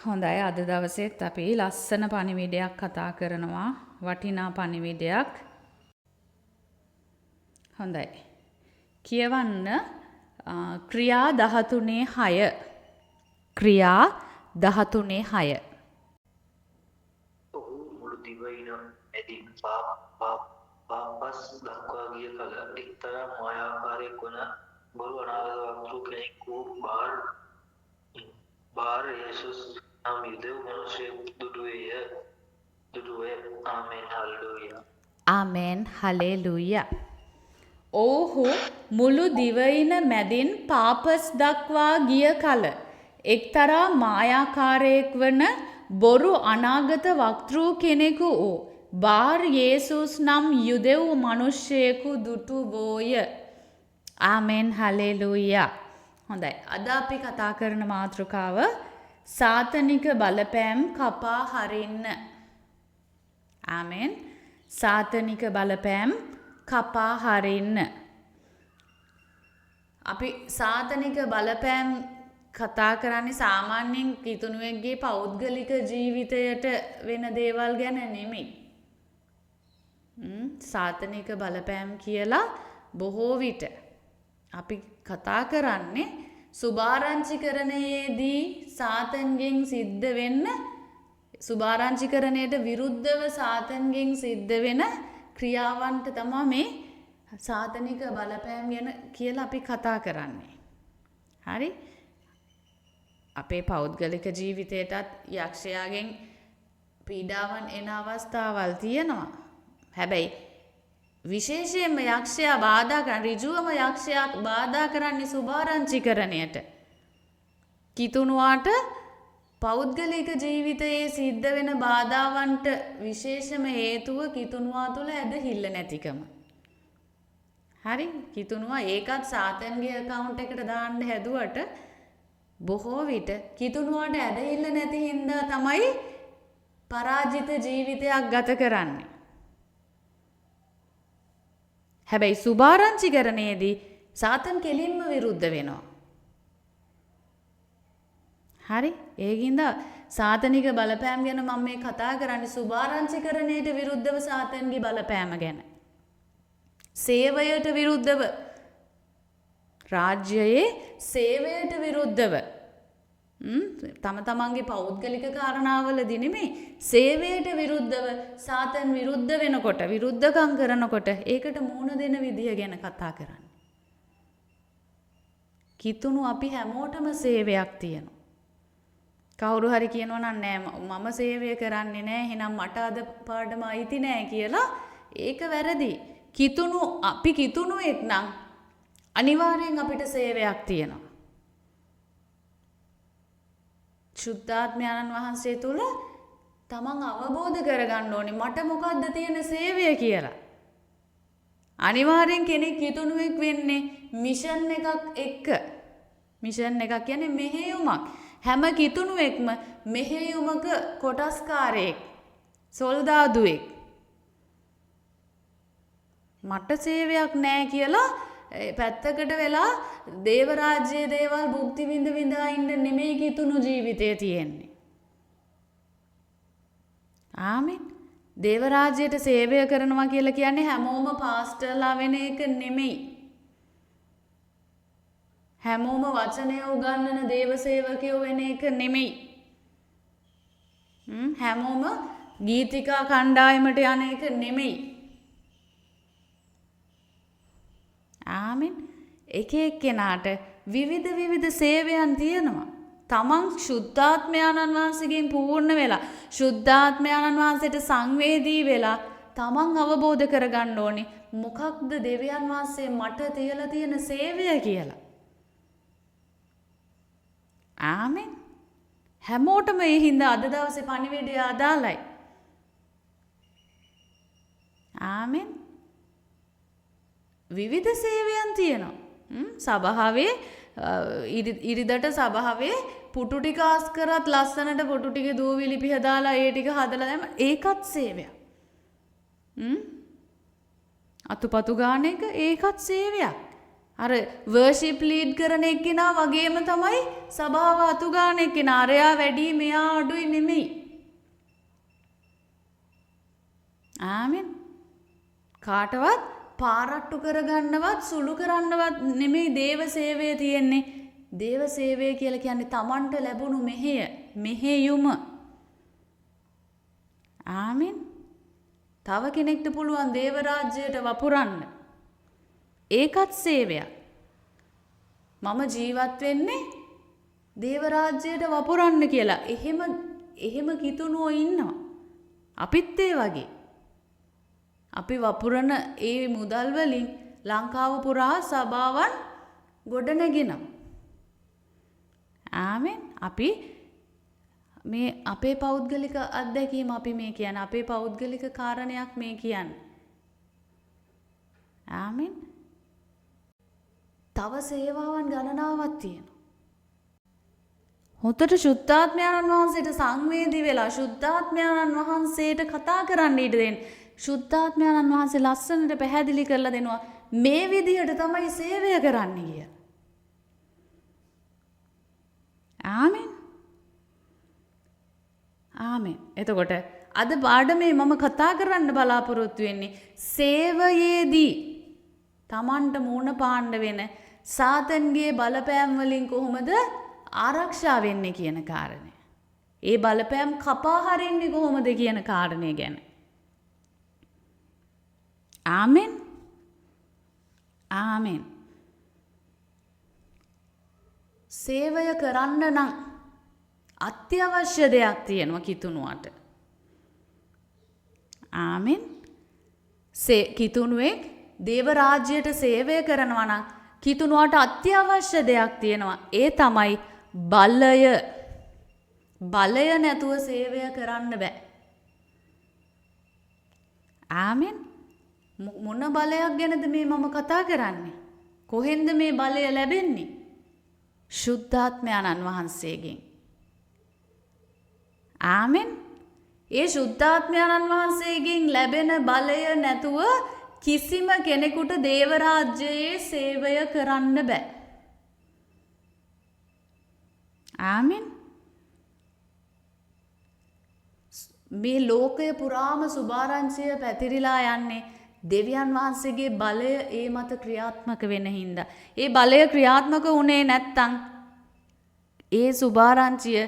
හොඳයි අද දවසේත් අපි ලස්සන පණිවිඩයක් කතා කරනවා වටිනා පණිවිඩයක්. හොඳයි. කියවන්න ක්‍රියා 13:6. ක්‍රියා 13:6. ඔහු මුළු දිවයින ඇදින් පාපස් දක්වා ගිය කල එක්තරා මායාකාරයෙක් වන බොරු අනාගත වක්තෘ කෙනෙකු බාර් යේසුස් නම් යුදෙව් මනුෂ්‍යයෙකු දුටුවේ. ආමෙන් හල්ලුයා. ආමෙන් හලෙලුයා. ඔහු මුළු දිවයින මැදින් පාපස් දක්වා ගිය කල එක්තරා මායාකාරයෙක් වන බොරු අනාගත වක්තෘ කෙනෙකු වූ බාර් යේසුස් නම් යුදෙව් මනුෂ්‍යයෙකු දුටුවෝය. ආමෙන් හලෙලුයා. හොඳයි. අද අපි කතා කරන මාතෘකාව සාතනික බලපෑම් කපා හරින්න. ආමෙන්. සාතනික බලපෑම් කපා හරින්න. අපි සාතනික බලපෑම් කතා කරන්නේ සාමාන්‍යයෙන් කිතුණුවෙක්ගේ පෞද්ගලික ජීවිතයට වෙන දේවල් ගැන නෙමෙයි. සාතනික බලපෑම් කියලා බොහෝ විට අපි කතා කරන්නේ සුභාරංචිකරණයේදී සාතන්ගෙන් සිද්ධ වෙන්න සුභාරංචිකරණයට විරුද්ධව සාතන්ගෙන් සිද්ධ වෙන ක්‍රියාවන්ට තමයි මේ සාතනික බලපෑම් ගැන කියලා අපි කතා කරන්නේ. හරි? අපේ පෞද්ගලික ජීවිතයටත් යක්ෂයාගෙන් පීඩාවන් එන අවස්ථාවල් තියෙනවා. හැබැයි විශේෂයෙන්ම යක්ෂයා බාධා කරන ඍජුවම යක්ෂයා බාධා කරන්නේ සුභාරංචිකරණයට. කිතුණුවාට පෞද්ගලික ජීවිතයේ සිද්ධ වෙන බාධාවන්ට විශේෂම හේතුව කිතුණුවා තුළ ඇදහිල්ල නැතිකම. හරි? කිතුණුවා ඒකත් සාතන්ගේ account එකට දාන්න හැදුවට බොහෝ විට කිතුණුවාට ඇදහිල්ල නැති හින්දා තමයි පරාජිත ජීවිතයක් ගත කරන්නේ. හැබැයි සුභාරංචිකරණයේදී සාතන් කෙලින්ම විරුද්ධ වෙනවා. හරි? ඒකින්ද සාතනික බලපෑම් ගැන මම මේ කතා කරන්නේ සුභාරංචිකරණයට විරුද්ධව සාතන්ගේ බලපෑම ගැන. සේවයට විරුද්ධව රාජ්‍යයේ සේවයට විරුද්ධව තම තමන්ගේ පෞද්ගලික කාරණාවලදී නෙමෙයි සේවයට විරුද්ධව සාතන් විරුද්ධ වෙනකොට විරුද්ධකම් කරනකොට ඒකට මුහුණ දෙන විදිය ගැන කතා කරන්නේ. කිතුණු අපි හැමෝටම සේවයක් තියෙනවා. කවුරු හරි කියනවා නම් නෑ මම සේවය කරන්නේ නෑ එහෙනම් මට අද පාඩම අයිති නෑ කියලා ඒක වැරදි. කිතුණු අපි කිතුණුවෙක් නම් අනිවාර්යෙන් අපිට සේවයක් තියෙනවා. ශුද්ධාත්මයන්න් වහන්සේ තුල තමන් අවබෝධ කරගන්න ඕනේ මට මොකද්ද තියෙන සේවය කියලා. අනිවාර්යෙන් කෙනෙක් කිතුණුවෙක් වෙන්නේ මිෂන් එකක් එක්ක. මිෂන් එකක් කියන්නේ මෙහෙයුමක්. හැම කිතුණුවෙක්ම මෙහෙයුමක කොටස්කාරයෙක්, සොල්දාදුවෙක්. මට සේවයක් නැහැ කියලා පැත්තකට වෙලා දේව රාජ්‍යයේ දේවල් භුක්ති විඳිනා ඉන්න නෙමෙයි කිතුණු ජීවිතය තියෙන්නේ. ආමෙන්. දේව රාජ්‍යයට සේවය කරනවා කියලා කියන්නේ හැමෝම පාස්ටර්ලා වෙන එක නෙමෙයි. හැමෝම වචනය උගන්වන දේව සේවකයෝ වෙන එක නෙමෙයි. හැමෝම ගීතිකා කණ්ඩායමට යන එක නෙමෙයි. ආමෙන්. එක එක්කෙනාට විවිධ සේවයන් තියෙනවා. තමන් ශුද්ධාත්මයන්න් වහන්සේගෙන් පූර්ණ වෙලා ශුද්ධාත්මයන්න් වහන්සේට සංවේදී වෙලා තමන් අවබෝධ කරගන්න ඕනේ මොකක්ද දෙවියන් වහන්සේ මට තියලා තියෙන සේවය කියලා. ආමෙන්. හැමෝටම ඒ හින්දා අද දවසේ පණිවිඩය අදාළයි. ආමෙන්. විවිධ සේවයන් තියෙනවා. සභාවේ ඉරිදට සභාවේ පුටු ටික ආස් කරත් ලස්සනට පුටු ටික දූවිලි පිහදාලා ඒ ටික හදලා දැම්ම ඒකත් සේවයක්. අතුපතු ගාන එක ඒකත් සේවයක්. අර වර්ෂිප් ලීඩ් කරන එක්කෙනා වගේම තමයි සභාව අතු ගන්න එක්කෙනා. අරයා වැඩි මෙයා අඩුයි නෙමෙයි. ආමෙන්. කාටවත් පාරට්ටු කරගන්නවත් සුළු කරන්නවත් නෙමෙයි දේව සේවය තියෙන්නේ. දේව සේවය කියලා කියන්නේ Tamanට ලැබුණු මෙහෙයුම. ආමෙන්. තව කෙනෙක්ට පුළුවන් දේව රාජ්‍යයට වපුරන්න. ඒකත් සේවයක්. මම ජීවත් වෙන්නේ දේව රාජ්‍යයට වපුරන්න කියලා. එහෙම කිතුණුවෝ ඉන්නවා. අපිත් ඒ වගේ. අපි වපුරන ඒ මුදල් වලින් ලංකාව පුරා සභාවන් ගොඩනගෙනවා. ආමෙන්. අපි මේ අපේ පෞද්ගලික අත්දැකීම අපි මේ කියන්නේ. අපේ පෞද්ගලික කාරණයක් මේ කියන්නේ. ආමෙන්. තව සේවාවන් ගණනාවක් තියෙනවා. හොතට ශුද්ධාත්මයන්න් වහන්සේට සංවේදී වෙලා ශුද්ධාත්මයන්න් වහන්සේට කතා කරන්න ඉඩ දෙන්න. ශුද්ධාත්මයන්න් වහන්සේ ලස්සනට පැහැදිලි කරලා දෙනවා මේ විදිහට තමයි සේවය කරන්න කියලා. ආමෙන්. ආමෙන්. එතකොට අද පාඩමේ මම කතා කරන්න බලාපොරොත්තු වෙන්නේ සේවයේදී Tamanට මූණ පාණ්ඩ වෙන සාතන්ගේ බලපෑම් වලින් කොහොමද ආරක්ෂා වෙන්නේ කියන කාරණය. ඒ බලපෑම් කපා හරින්නේ කොහොමද කියන කාරණය ගැන. ආමෙන්. ආමෙන්. සේවය කරන්න නම් අත්‍යවශ්‍ය දෙයක් තියෙනවා කිතුණුවට. ආමෙන්. කිතුණුවෙක් දේව රාජ්‍යයට සේවය කරනවා නම් කිතුණුවට අත්‍යවශ්‍ය දෙයක් තියෙනවා. ඒ තමයි බලය. බලය නැතුව සේවය කරන්න බෑ. ආමෙන්. මොන බලයක් ගැනද මේ මම කතා කරන්නේ? කොහෙන්ද මේ බලය ලැබෙන්නේ? ශුද්ධාත්මයන්න් වහන්සේගෙන්. ආමෙන්. ඒ ශුද්ධාත්මයන්න් වහන්සේගෙන් ලැබෙන බලය නැතුව කිසිම කෙනෙකුට දේව රාජ්‍යයේ සේවය කරන්න බෑ. ආමෙන්. මේ ලෝකය පුරාම සුභාරංචිය පැතිරිලා යන්නේ දෙවියන් වහන්සේගේ බලය ඒ මත ක්‍රියාත්මක වෙන හින්දා. ඒ බලය ක්‍රියාත්මක වුණේ නැත්තම් ඒ සුභාරංචිය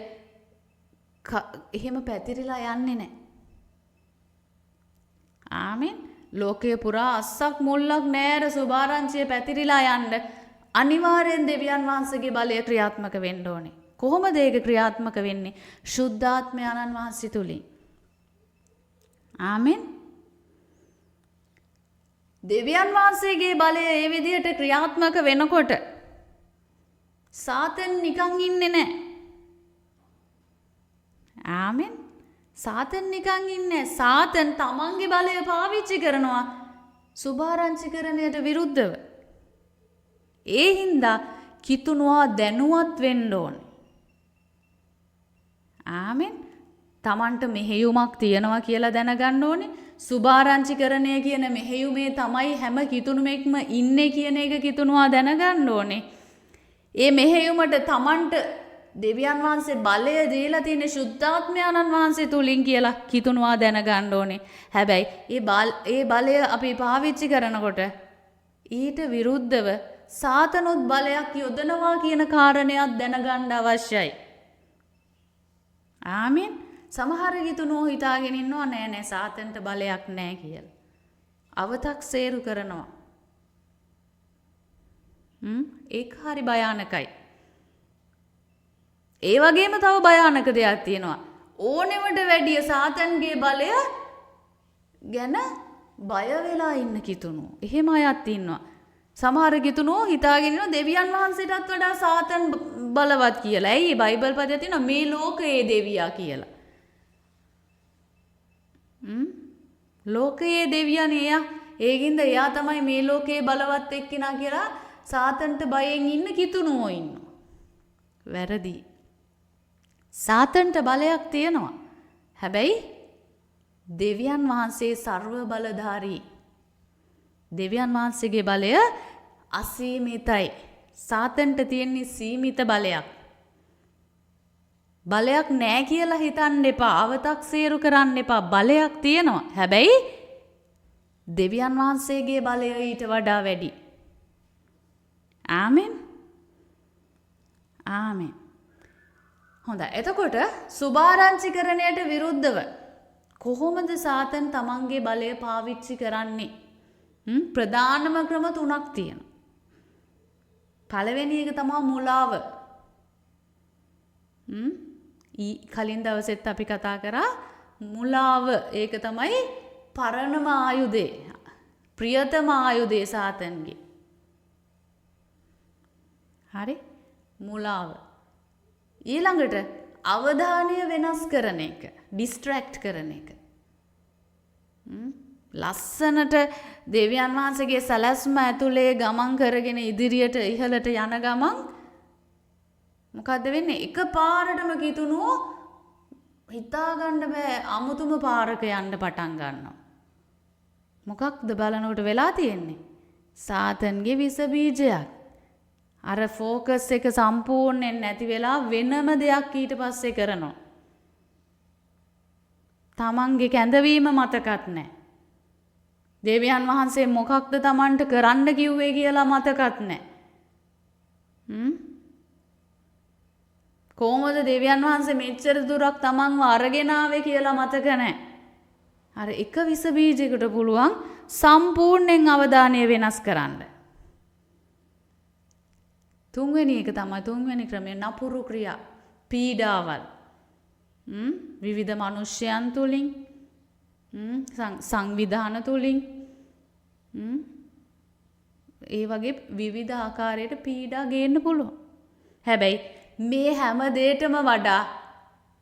එහෙම පැතිරිලා යන්නේ නැහැ. ආමෙන්. ලෝකයේ පුරා අස්සක් මුල්ලක් නෑර සුභාරංචිය පැතිරිලා යන්න අනිවාර්යෙන් දෙවියන් වහන්සේගේ බලය ක්‍රියාත්මක වෙන්න ඕනේ. කොහොමද ඒක ක්‍රියාත්මක වෙන්නේ? ශුද්ධාත්මයන්න් වහන්සේ තුලින්. ආමෙන්. දෙවියන් වහන්සේගේ බලය ඒ විදිහට ක්‍රියාත්මක වෙනකොට සාතන් නිකන් ඉන්නේ නැහැ. ආමෙන්. සාතන් නිකන් ඉන්නේ. සාතන් තමන්ගේ බලය පාවිච්චි කරනවා සුභාරංචිකරණයට විරුද්ධව. ඒ හින්දා කිතුණුවා දැනුවත් වෙන්න ඕනේ. ආමෙන්. තමන්ට මෙහෙයුමක් තියනවා කියලා දැනගන්න ඕනේ. සුභාරංචිකරණය කියන මෙහෙයුමේ තමයි හැම කිතුණුවෙක්ම ඉන්නේ කියන එක කිතුණුවා දැනගන්න ඕනේ. ඒ මෙහෙයුමට තමන්ට දෙවියන් වහන්සේ බලය දීලා තියෙන ශුද්ධාත්මයන්න් වහන්සේ තුලින් කියලා කිතුණුවා දැනගන්න ඕනේ. හැබැයි ඒ බලය අපි පාවිච්චි කරනකොට ඊට විරුද්ධව සාතනොත් බලයක් යොදනවා කියන කාරණයක් දැනගන්න අවශ්‍යයි. ආමෙන්. සමහර කිතුණුවෝ හිතාගෙන ඉන්නවා නෑ සාතන්ට බලයක් නෑ කියලා. අවතක්සේරු කරනවා. ඒක හරි භයානකයි. ඒ වගේම තව භයානක දෙයක් තියෙනවා. ඕනෙවට වැඩිය සාතන්ගේ බලය ගැන බය වෙලා ඉන්න කිතුණුවෝ. එහෙම අයත් ඉන්නවා. සමහර කිතුණුවෝ හිතාගෙන ඉන්නවා දෙවියන් වහන්සේටත් වඩා සාතන් බලවත් කියලා. ඇයි බයිබල් පදයේ තියෙනවා මේ ලෝකයේ දෙවියා කියලා. ලෝකයේ දෙවියන් ඒකින්ද එයා තමයි මේ ලෝකයේ බලවත් එක්කිනා කියලා සාතන්ට බයෙන් ඉන්න කිතුණුවෝ ඉන්නවා. වැරදි. සාතන්ට බලයක් තියෙනවා. හැබැයි දෙවියන් වහන්සේ සර්ව බලධාරී. දෙවියන් වහන්සේගේ බලය අසීමිතයි. සාතන්ට තියෙන්නේ සීමිත බලයක්. බලයක් නෑ කියලා හිතන්න එපා. අව탁සීරු කරන්න එපා. බලයක් තියෙනවා. හැබැයි දෙවියන් වහන්සේගේ බලය ඊට වඩා වැඩි. ආමෙන්. ආමෙන්. හොඳයි. එතකොට සුභාරංචිකරණයට විරුද්ධව කොහොමද සාතන් තමන්ගේ බලය පාවිච්චි කරන්නේ? ප්‍රධානම ක්‍රම 3ක් තියෙනවා. පළවෙනි එක තමයි මුලාව. කලින් දවසෙත් අපි කතා කරා මුලාව. ඒක තමයි පරණම ආයුධය. ප්‍රියතම ආයුධය සාතන්ගේ. හරි? මුලාව. ඊළඟට අවධානය වෙනස් කරන එක. ඩිස්ට්‍රැක්ට් කරන එක. ලස්සනට දෙවියන් වහන්සේගේ සැලැස්ම ඇතුලේ ගමන් කරගෙන ඉදිරියට ඉහළට යන ගමන් මොකද්ද වෙන්නේ? එකපාරටම කිතුණුව හිතා ගන්න බෑ අමුතුම පාරක යන්න පටන් ගන්නවා. මොකක්ද බලනකොට වෙලා තියෙන්නේ? සාතන්ගේ විස බීජයක්. අර ફોකස් එක සම්පූර්ණයෙන් නැති වෙලා වෙනම දෙයක් ඊට පස්සේ කරනවා. තමන්ගේ කැඳවීම මතකත් නැහැ. දෙවියන් වහන්සේ මොකක්ද තමන්ට කරන්න කිව්වේ කියලා මතකත් නැහැ. කොහොමද දෙවියන් වහන්සේ මෙච්චර දුරක් තමන්ව අරගෙන ආවේ කියලා මතක නැහැ. අර එක විස බීජයකට පුළුවන් සම්පූර්ණයෙන් අවධානය වෙනස් කරන්න. තුන්වෙනි එක තමයි තුන්වෙනි ක්‍රමය නපුරු ක්‍රියා පීඩාවල්. විවිධ මිනිස්යන් තුලින් සංවිධාන තුලින් ඒ වගේ විවිධ ආකාරයට පීඩා ගේන්න පුළුවන්. හැබැයි මේ හැම දෙයකම වඩා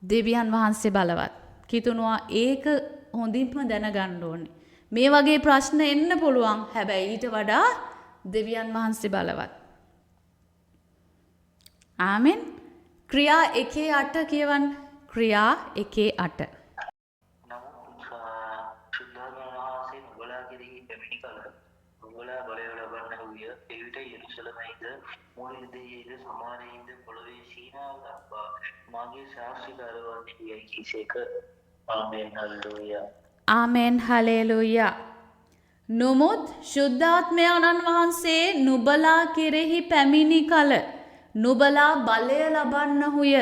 දෙවියන් වහන්සේ බලවත්. කිතුණුවා ඒක හොඳින්ම දැනගන්න ඕනේ. මේ වගේ ප්‍රශ්න එන්න පුළුවන්. හැබැයි ඊට වඩා දෙවියන් වහන්සේ බලවත්. ආමෙන්. ක්‍රියා 1:8 කියවන්න. ක්‍රියා 1:8. නමුත් සුද්ධාත්ම වහන්සේ නුඹලා කෙරෙහි පැමිණි කල නුඹලා බලය ලබන්න වූය. එවිට යෙරුසලමයිද මුල් යුදයේද සමානයිද පොළොවේ සීමාව දක්වා මාගේ සාක්ෂිකාරව වන්නේ කීසේක. ආමෙන්. හල්ලෙලූයා. ආමෙන්. හලෙලූයා. නමුත් ශුද්ධාත්මයන්න් වහන්සේ නුඹලා කෙරෙහි පැමිණි කල නුඹලා බලය ලබන්නහුය.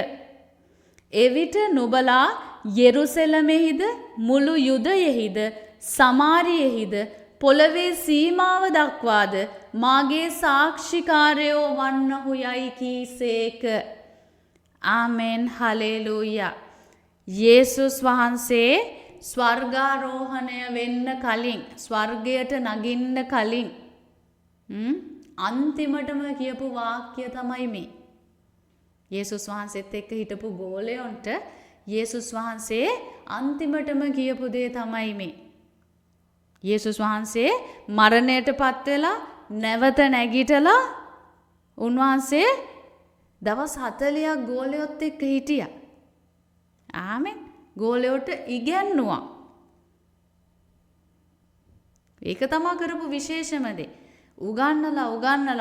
එවිට නුඹලා යෙරුසලමෙහිද මුළු යුදයෙහිද සමාරියෙහිද පොළවේ සීමාව දක්වාද මාගේ සාක්ෂිකාරයෝ වන්නහුයයි කීසේක. ආමෙන්. හලෙලූයා. යේසුස් වහන්සේ ස්වර්ගාරෝහණය වෙන්න කලින් ස්වර්ගයට නගින්න කලින් අන්තිමටම කියපු වාක්‍ය තමයි මේ. යේසුස් වහන්සේත් එක්ක හිටපු ගෝලයන්ට යේසුස් වහන්සේ අන්තිමටම කියපු දේ තමයි මේ. යේසුස් වහන්සේ මරණයටපත් වෙලා නැවත නැගිටලා උන්වහන්සේ දවස් 40ක් ගෝලයොත් එක්ක හිටියා. ආමෙන්. ගෝලයට ඉගැන්නුවා. ඒක තමයි කරපු විශේෂම දේ. උගන්නලා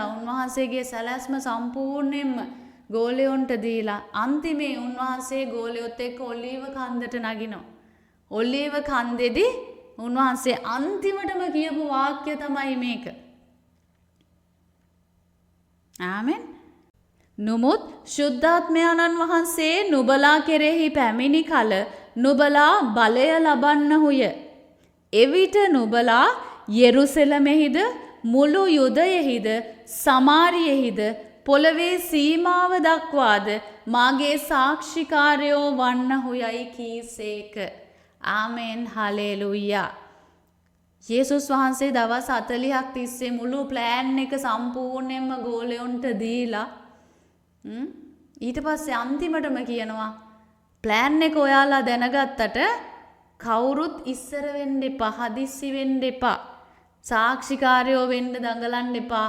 උන්වහන්සේගේ සැලැස්ම සම්පූර්ණයෙන්ම ගෝලයන්ට දීලා අන්තිමේ උන්වහන්සේ ගෝලයොත් එක්ක ඔලීව කන්දට නගිනවා. ඔලීව කන්දේදී උන්වහන්සේ අන්තිමටම කියපු වාක්‍ය තමයි මේක. ආමෙන්. නමුත් ශුද්ධාත්මයන්න් වහන්සේ නුඹලා කෙරෙහි පැමිණි කල නුඹලා බලය ලබන්නහුය. එවිට නුඹලා යෙරුසලමෙහිද මුළු යුදයෙහිද සමාරියෙහිද පොළවේ සීමාව දක්වාද මාගේ සාක්ෂිකාරයෝ වන්නහුයයි කීසේක. ආමෙන්. හලෙලූයා. යේසුස් වහන්සේ දවස් 40ක් තිස්සේ මුළු ප්ලෑන් එක සම්පූර්ණයෙන්ම ගෝලයන්ට දීලා ඊට පස්සේ අන්තිමටම කියනවා ප්ලෑන් එක ඔයාලා දැනගත්තට කවුරුත් ඉස්සර වෙන්න එපා, හදිස්සි වෙන්න එපා, සාක්ෂිකාරයෝ වෙන්න දඟලන්න එපා.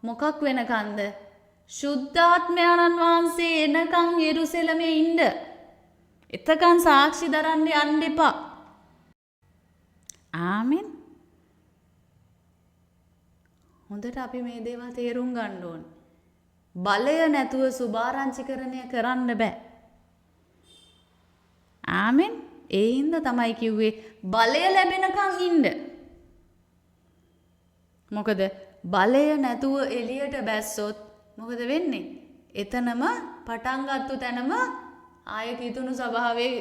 මොකක් වෙනකන්ද? ශුද්ධාත්මයන්න් වහන්සේ එනකන් යෙරුසලමේ ඉන්න. එතකන් සාක්ෂි දරන්න යන්න එපා. ආමෙන්. හොඳට අපි මේ දේවල් තේරුම් ගන්න ඕනේ. බලය නැතුව සුභාරංචිකරණය කරන්න බෑ. ආමෙන්. ඒ හින්දා තමයි කිව්වේ බලය ලැබෙනකන් ඉන්න. මොකද බලය නැතුව එළියට බැස්සොත් මොකද වෙන්නේ? එතනම පටන් ගත්ත තැනම ආය කිතුණු ස්වභාවයක්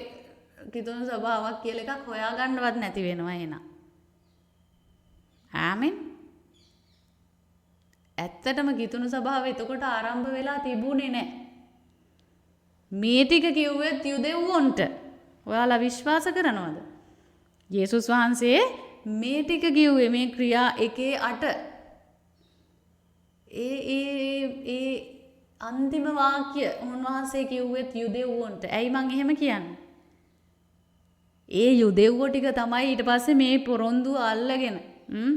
කියලා එකක් හොයාගන්නවත් නැති වෙනවා එහෙනම්. ආමෙන්. ඇත්තටම කිතුණු ස්වභාවය එතකොට ආරම්භ වෙලා තිබුණේ නැහැ. මේ ටික කිව්වෙත් යුදෙව්වොන්ට. ඔයාලා විශ්වාස කරනවද? යේසුස් වහන්සේ මේ ටික කිව්වේ මේ ක්‍රියා 1:8. ඒ අන්තිම වාක්‍ය උන්වහන්සේ කිව්වෙත් යුදෙව්වොන්ට. ඇයි මං එහෙම කියන්නේ? ඒ යුදෙව්වෝ ටික තමයි ඊට පස්සේ මේ පොරොන්දු අල්ලගෙන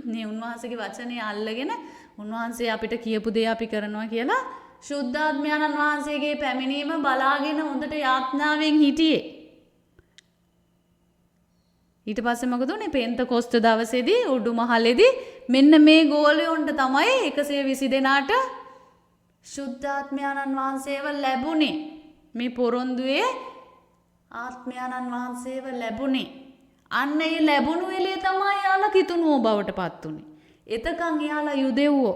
මේ උන්වහන්සේගේ වචනේ අල්ලගෙන උන්වහන්සේ අපිට කියපු දේ අපි කරනවා කියලා ශුද්ධාත්මයන්න් වහන්සේගේ පැමිණීම බලාගෙන හොඳට යාඥාවෙන් හිටියේ. ඊට පස්සේ මොකද උනේ? පෙන්තකොස්ත දවසේදී උඩුමහලේදී මෙන්න මේ ගෝලයොන්ට තමයි 120 දෙනාට ශුද්ධාත්මයන්න් වහන්සේව ලැබුණේ. මේ පොරොන්දුවේ ආත්මයන්න් වහන්සේව ලැබුණේ. අන්න ඒ ලැබුණු වෙලේ තමයි යාලා කිතුණුවෝ බවට පත් උනේ. එතකන් යාලා යුදෙව්වෝ.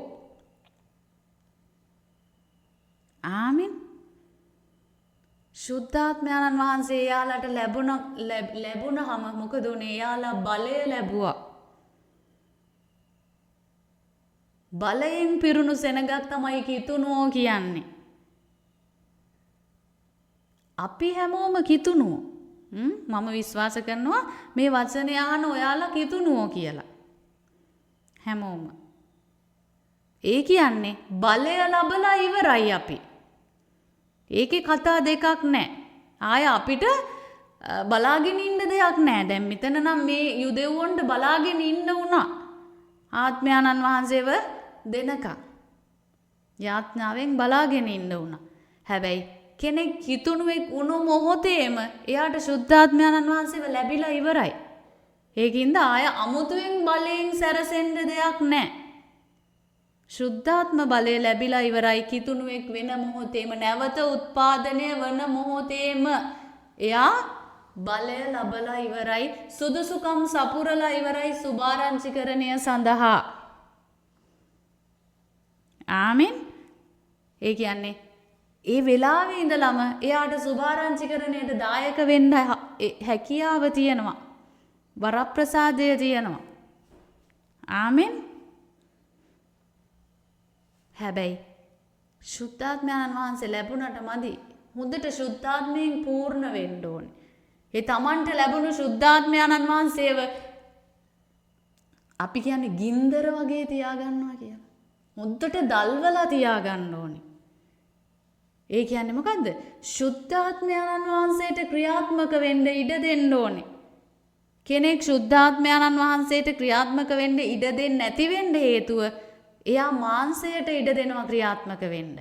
ආමෙන්. ශුද්ධාත්මයන්න් වහන්සේ යාලට ලැබුණහම මොකද උනේ? යාලා බලය ලැබුවා. බලයෙන් පිරුණු සෙනගක් තමයි කිතුණුවෝ කියන්නේ. අපි හැමෝම කිතුණුවෝ. මම විශ්වාස කරනවා මේ වචනේ අහන ඔයාලා කිතුණුවෝ කියලා. හැමෝම. ඒ කියන්නේ බලය ලැබලා ඉවරයි අපි. ඒකේ කතා දෙකක් නැහැ. ආය අපිට බලාගෙන ඉන්න දෙයක් නැහැ. දැන් මෙතන නම් මේ යුදෙව්වොන්ට බලාගෙන ඉන්න උනා. ආත්මයන්න් වහන්සේව දෙනකම්. යාඥාවෙන් බලාගෙන ඉන්න උනා. හැබැයි කෙනෙක් කිතුණුවෙක් වුණු මොහොතේම එයාට ශුද්ධාත්මයන්න් වහන්සේව ලැබිලා ඉවරයි. ඒකින්ද ආය අමුතුවෙන් බලයෙන් සැරසෙන්න දෙයක් නැහැ. ශුද්ධාත්ම බලය ලැබිලා ඉවරයි. කිතුණුවෙක් වෙන මොහොතේම නැවත උත්පාදනය වන මොහොතේම එයා බලය ලැබලා ඉවරයි. සුදුසුකම් සපුරලා ඉවරයි සුභාරංචිකරණය සඳහා. ආමෙන්. ඒ කියන්නේ ඒ වෙලාවේ ඉඳලම එයාට සුභාරංචිකරණයට දායක වෙන්න හැකියාව තියෙනවා. වරප්‍රසාදය තියෙනවා. ආමෙන්. හැබැයි ශුද්ධාත්මයන්න් වහන්සේ ලැබුණට මදි. හොඳට ශුද්ධාත්මයෙන් පූර්ණ වෙන්න ඕනේ. ඒ තමන්ට ලැබුණු ශුද්ධාත්මයන්න් වහන්සේව අපි කියන්නේ ගින්දර වගේ තියාගන්නවා කියලා. හොඳට දල්වලා තියාගන්න ඕනේ. ඒ කියන්නේ මොකද්ද? ශුද්ධාත්මයන්න් වහන්සේට ක්‍රියාත්මක වෙන්න ඉඩ දෙන්න ඕනේ. කෙනෙක් ශුද්ධාත්මයන්න් වහන්සේට ක්‍රියාත්මක වෙන්න ඉඩ දෙන්නේ නැති වෙන්න හේතුව එයා මාංශයට ඉඩ දෙනවා ක්‍රියාත්මක වෙන්න.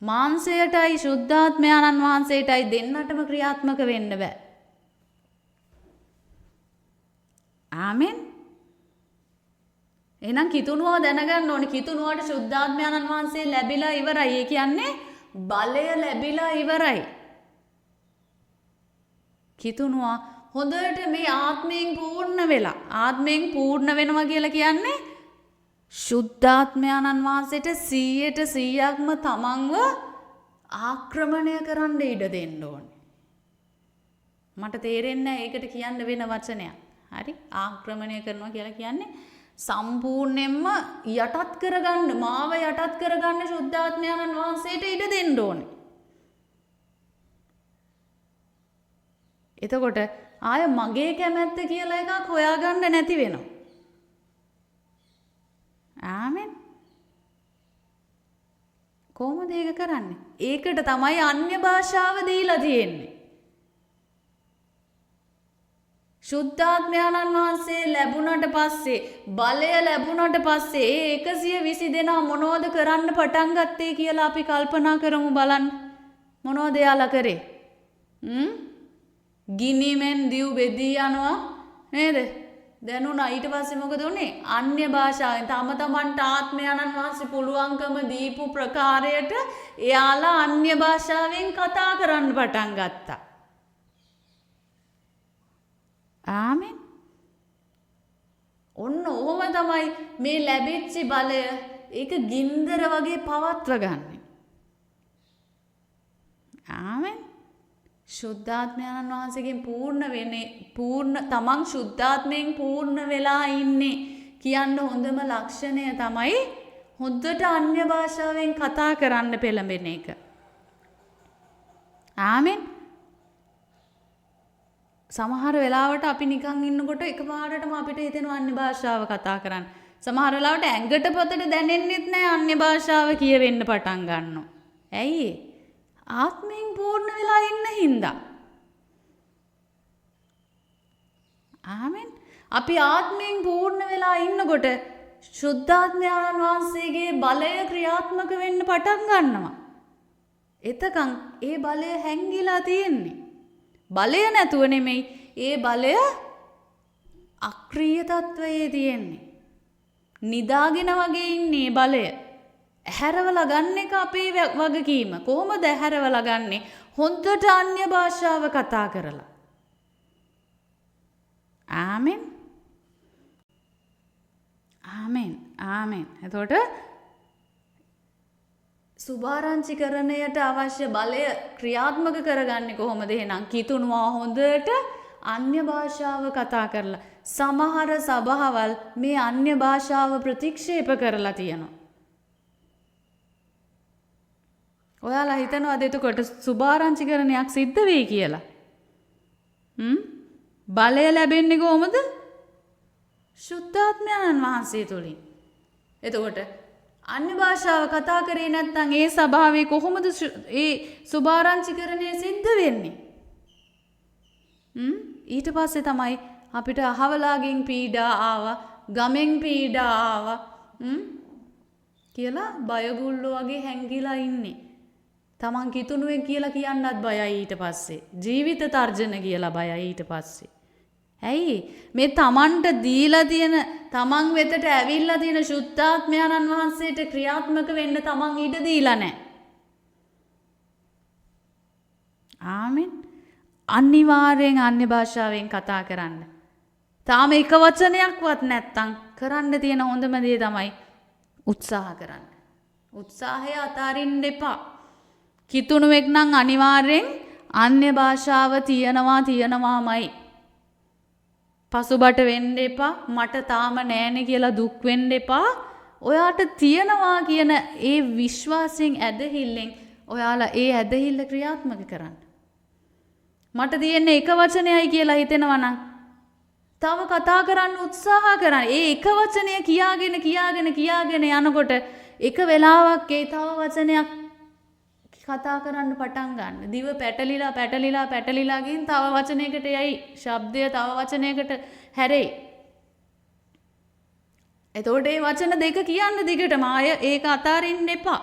මාංශයටයි ශුද්ධාත්මයන්න් වහන්සේටයි දෙන්නටම ක්‍රියාත්මක වෙන්න බෑ. ආමෙන්. එහෙනම් කිතුණුවා දැනගන්න ඕනේ. කිතුණුවාට ශුද්ධාත්මයන්න් වහන්සේ ලැබිලා ඉවරයි. ඒ කියන්නේ බලය ලැබිලා ඉවරයි. කිතුණුවා හොඳට මේ ආත්මයෙන් පූර්ණ වෙලා. ආත්මයෙන් පූර්ණ වෙනවා කියලා කියන්නේ ශුද්ධාත්මයන්න් වහන්සේට 100%ක්ම තමන්ව ආක්‍රමණය කරන්න ඉඩ දෙන්න ඕනේ. මට තේරෙන්නේ ඒකට කියන්න වෙන වචනයක්. හරි? ආක්‍රමණය කරනවා කියලා කියන්නේ සම්පූර්ණයෙන්ම යටත් කරගන්න, මාව යටත් කරගන්න ශුද්ධාත්මයන්න් වහන්සේට ඉඩ දෙන්න ඕනේ. එතකොට ආය මගේ කැමැත්ත කියලා එකක් හොයාගන්න නැති වෙනවා. ආමෙන්. කොහොමද ඒක කරන්නේ? ඒකට තමයි අන්‍ය භාෂාව දීලා තියෙන්නේ. ශුද්ධාත්මයන්න් වහන්සේ ලැබුණට පස්සේ, බලය ලැබුණට පස්සේ ඒ 120 දෙනා මොනවද කරන්න පටන් ගත්තේ කියලා අපි කල්පනා කරමු බලන්න. මොනවද යාලා කරේ? ගිනිමෙන් දිව් බෙදී යනවා නේද? දැනුණා. ඊට පස්සේ මොකද උනේ? අන්‍ය භාෂාවෙන් තම තමන්ට ආත්මයන්න් වහන්සේ පුළුවන්කම දීපු ප්‍රකාරයට එයාලා අන්‍ය භාෂාවෙන් කතා කරන්න පටන් ගත්තා. ආමෙන්. ඔන්න ඕම තමයි මේ ලැබිච්ච බලය ඒක ගින්දර වගේ පවත්ව ගන්න. ආමෙන්. ශුද්ධාත්මයන්න් වහන්සේගෙන් තමන් ශුද්ධාත්මයෙන් පූර්ණ වෙලා ඉන්නේ කියන්න හොඳම ලක්ෂණය තමයි හොඳට අන්‍ය භාෂාවෙන් කතා කරන්න පෙළඹෙන එක. ආමෙන්. සමහර වෙලාවට අපි නිකන් ඉන්නකොට එකපාරටම අපිට හිතෙනවා අන්‍ය භාෂාව කතා කරන්න. සමහර වෙලාවට ඇඟට පොතට දැනෙන්නෙත් නැහැ අන්‍ය භාෂාව කියවෙන්න පටන් ගන්නවා. ඇයි? ආත්මයෙන් පූර්ණ වෙලා ඉන්න හින්දා. ආමෙන්. අපි ආත්මයෙන් පූර්ණ වෙලා ඉන්නකොට ශුද්ධාත්මයන් වහන්සේගේ බලය ක්‍රියාත්මක වෙන්න පටන් ගන්නවා. එතකන් ඒ බලය හැංගිලා තියෙන්නේ. බලය නැතුව නෙමෙයි, ඒ බලය අක්‍රීය තත්වයේ තියෙන්නේ. නිදාගෙන වගේ ඉන්නේ බලය. ඇහැරවලා ගන්න එක අපේ වගකීම. කොහොමද ඇහැරවලා ගන්නෙ? හොඳට අන්‍ය භාෂාව කතා කරලා. ආමෙන්. ආමෙන්. ආමෙන්. එතකොට සුභාරංචිකරණයට අවශ්‍ය බලය ක්‍රියාත්මක කරගන්නේ කොහොමද? එහෙනම් කිතුණුවා හොඳට අන්‍ය භාෂාව කතා කරලා. සමහර සභාවල් මේ අන්‍ය භාෂාව ප්‍රතික්ෂේප කරලා තියෙනවා. ඔයාලා හිතනවාද එතකොට සුභාරංචිකරණයක් සිද්ධ වෙයි කියලා? බලය ලැබෙන්නේ කොහොමද? ශුද්ධාත්මයන් වහන්සේ තුලින්. එතකොට අන්‍ය භාෂාව කතා කරේ නැත්නම් ඒ සභාවේ කොහොමද ඒ සුභාරංචිකරණය සිද්ධ වෙන්නේ? ඊට පස්සේ තමයි අපිට අහවලාගෙන් පීඩා ආවා, ගමෙන් පීඩා ආවා කියලා බයගුල්ලෝ වගේ හැංගිලා ඉන්නේ. තමන් කිතුණුවෙන් කියලා කියන්නත් බයයි ඊට පස්සේ. ජීවිත තර්ජන කියලා බයයි ඊට පස්සේ. ඇයි? මේ තමන්ට දීලා තියෙන, තමන් වෙතට ඇවිල්ලා තියෙන ශුද්ධාත්මයන්න් වහන්සේට ක්‍රියාත්මක වෙන්න තමන් ඉඩ දීලා නැහැ. ආමෙන්. අනිවාර්යෙන් අන්‍ය භාෂාවෙන් කතා කරන්න. තාම එක වචනයක්වත් නැත්තම් කරන්න තියෙන හොඳම දේ තමයි උත්සාහ කරන්න. උත්සාහය අතාරින්න එපා. කිතුණුවෙක් නම් අනිවාර්යෙන් අන්‍ය භාෂාව තියනවාමයි. පසුබට වෙන්න එපා. මට තාම නෑනේ කියලා දුක් වෙන්න එපා. ඔයාට තියනවා කියන ඒ විශ්වාසයෙන් ඇදහිල්ලෙන් ඔයාලා ඒ ඇදහිල්ල ක්‍රියාත්මක කරන්න. මට තියෙන්නේ එක වචනයයි කියලා හිතෙනවා නම් තව කතා කරන්න උත්සාහ කරන්න. ඒ එක වචනය කියාගෙන යනකොට එක වෙලාවක් ඒ තව වචනයක් කතා කරන්න පටන් ගන්න. දිව පැටලිලා ගින් තව වචනයකට යයි. ශබ්දය තව වචනයකට හැරෙයි. එතකොට මේ වචන දෙක කියන්න දිගටම ආය ඒක අතාරින්න එපා.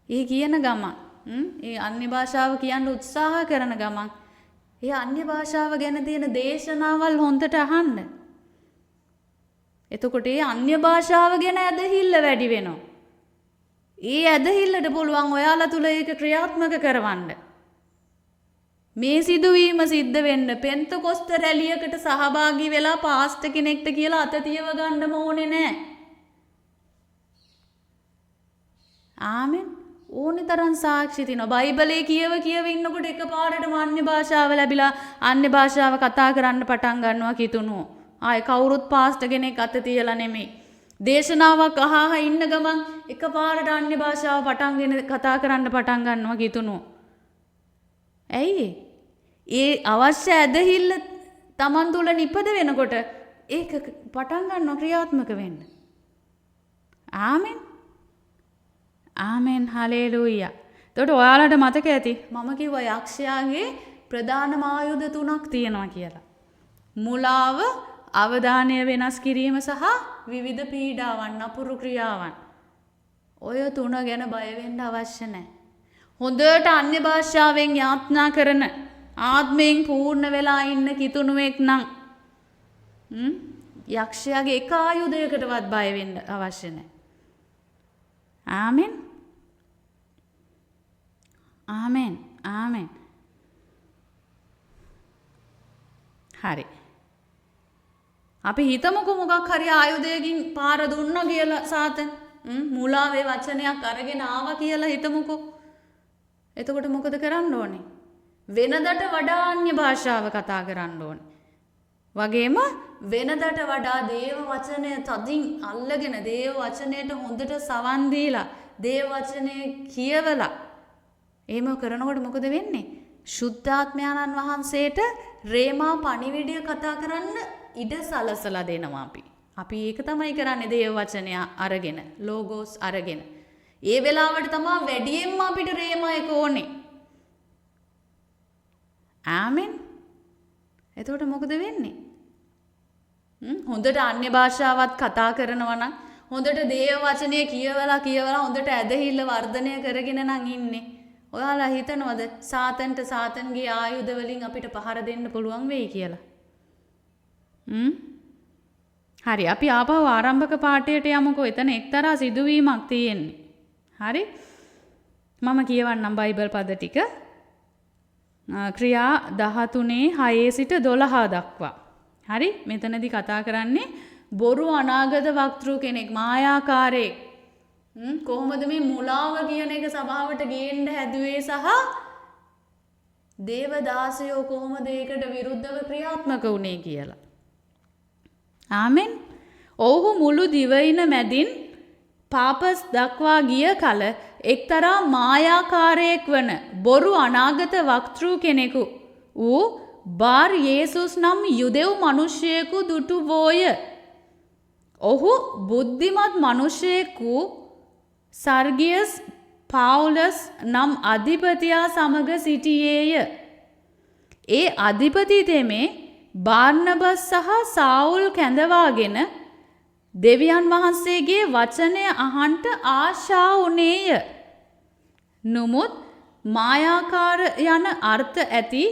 ඒ කියන ගමන් ඒ අන්‍ය භාෂාව කියන්න උත්සාහ කරන ගමන් ඒ අන්‍ය භාෂාව ගැන තියෙන දේශනාවල් හොඳට අහන්න. එතකොට ඒ අන්‍ය භාෂාව ගැන ඇදහිල්ල වැඩි වෙනවා. ඒ ඇදහිල්ලට පුළුවන් ඔයාලා තුල ඒක ක්‍රියාත්මක කරවන්න. මේ සිදුවීම සිද්ධ වෙන්න පෙන්තකොස්ත රැලියකට සහභාගී වෙලා පාස්ටර් කෙනෙක්ට කියලා අත තියව ගන්නම ඕනේ නැහැ. ආමෙන්. ඕනි තරම් සාක්ෂි තියෙනවා. බයිබලයේ කියව ඉන්නකොට එකපාරටම අන්‍ය භාෂාව ලැබිලා අන්‍ය භාෂාව කතා කරන්න පටන් ගන්නවා කිතුණුව. ආයේ කවුරුත් පාස්ටර් කෙනෙක් අත තියලා නෙමෙයි. දේශනාවක් අහහ ඉන්න ගමන් එකපාරට අන්‍ය භාෂාව පටන්ගෙන කතා කරන්න පටන් ගන්නවා කිතුණුව. ඇයි? ඒ අවශ්‍ය ඇදහිල්ල Taman තුල නිපද වෙනකොට ඒක පටන් ගන්නවා ක්‍රියාත්මක වෙන්න. ආමෙන්. ආමෙන්. හලෙලූයා. එතකොට ඔයාලට මතක ඇති මම කිව්වා යක්ෂයාගේ ප්‍රධානම ආයුධ 3ක් තියෙනවා කියලා. මුලාව, අවධානය වෙනස් කිරීම සහ විවිධ පීඩාවන්, නපුරු ක්‍රියාවන්. ඔය 3 ගැන බය වෙන්න අවශ්‍ය නැහැ. හොඳට අන්‍ය භාෂාවෙන් යාත්නා කරන ආත්මයෙන් පූර්ණ වෙලා ඉන්න කිතුණුවෙක් නම් යක්ෂයාගේ එක ආයුධයකටවත් බය වෙන්න අවශ්‍ය නැහැ. ආමෙන්. ආමෙන්. ආමෙන්. හරි. අපි හිතමුකෝ මොකක් හරි ආයුධයකින් පාර දුන්නා කියලා සාතන්. මුලාවේ වචනයක් අරගෙන ආවා කියලා හිතමුකෝ. එතකොට මොකද කරන්න ඕනේ? වෙනදට වඩා අන්‍ය භාෂාව කතා කරන්න ඕනේ. වගේම වෙනදට වඩා දේව වචනය තදින් අල්ලගෙන දේව වචනයට හොඳට සවන් දීලා දේව වචනය කියවලා එහෙම කරනකොට මොකද වෙන්නේ? ශුද්ධාත්මයන්න් වහන්සේට රේමා පණිවිඩය කතා කරන්න ඉඩ සලසලා දෙනවා අපි. අපි ඒක තමයි කරන්නේ දේව වචනය අරගෙන, ලෝගෝස් අරගෙන. ඒ වෙලාවට තමයි වැඩියෙන්ම අපිට රේමා එක ඕනේ. ආමෙන්. එතකොට මොකද වෙන්නේ? හොඳට අන්‍ය භාෂාවත් කතා කරනවා නම් හොඳට දේව වචනය කියවලා හොඳට ඇදහිල්ල වර්ධනය කරගෙන නම් ඉන්නේ. ඔයාලා හිතනවද සාතන්ට සාතන්ගේ ආයුධ වලින් අපිට පහර දෙන්න පුළුවන් වෙයි කියලා? හරි, අපි ආපහු ආරම්භක පාඩයට යමුකෝ. එතන එක්තරා සිදුවීමක් තියෙන්නේ. හරි? මම කියවන්නම් බයිබල් පද ටික. ක්‍රියා 13:6 සිට 12 දක්වා. හරි? මෙතනදී කතා කරන්නේ බොරු අනාගත වක්තෘ කෙනෙක්, මායාකාරයෙක්. කොහොමද මේ මුලාව කියන එක සභාවට ගේන්න හැදුවේ සහ දේවදාසයෝ කොහොමද ඒකට විරුද්ධව ක්‍රියාත්මක වුණේ කියලා. ආමෙන්. ඔහු මුළු දිවයින මැදින් පාපස් දක්වා ගිය කල එක්තරා මායාකාරයෙක් වන බොරු අනාගත වක්තෘ කෙනෙකු වූ බාර් යේසුස් නම් යුදෙව් මිනිසෙකු දුටු වෝය. ඔහු බුද්ධිමත් මිනිසෙකු සර්ගියස් පාවුලස් නම් අධිපතියා සමග සිටියේය. ඒ අධිපති තෙමේ බාර්නබස් සහ සාවුල් කැඳවාගෙන දෙවියන් වහන්සේගේ වචනය අහන්ට ආශා වුණේය. නමුත් මායාකාර යන අර්ථ ඇති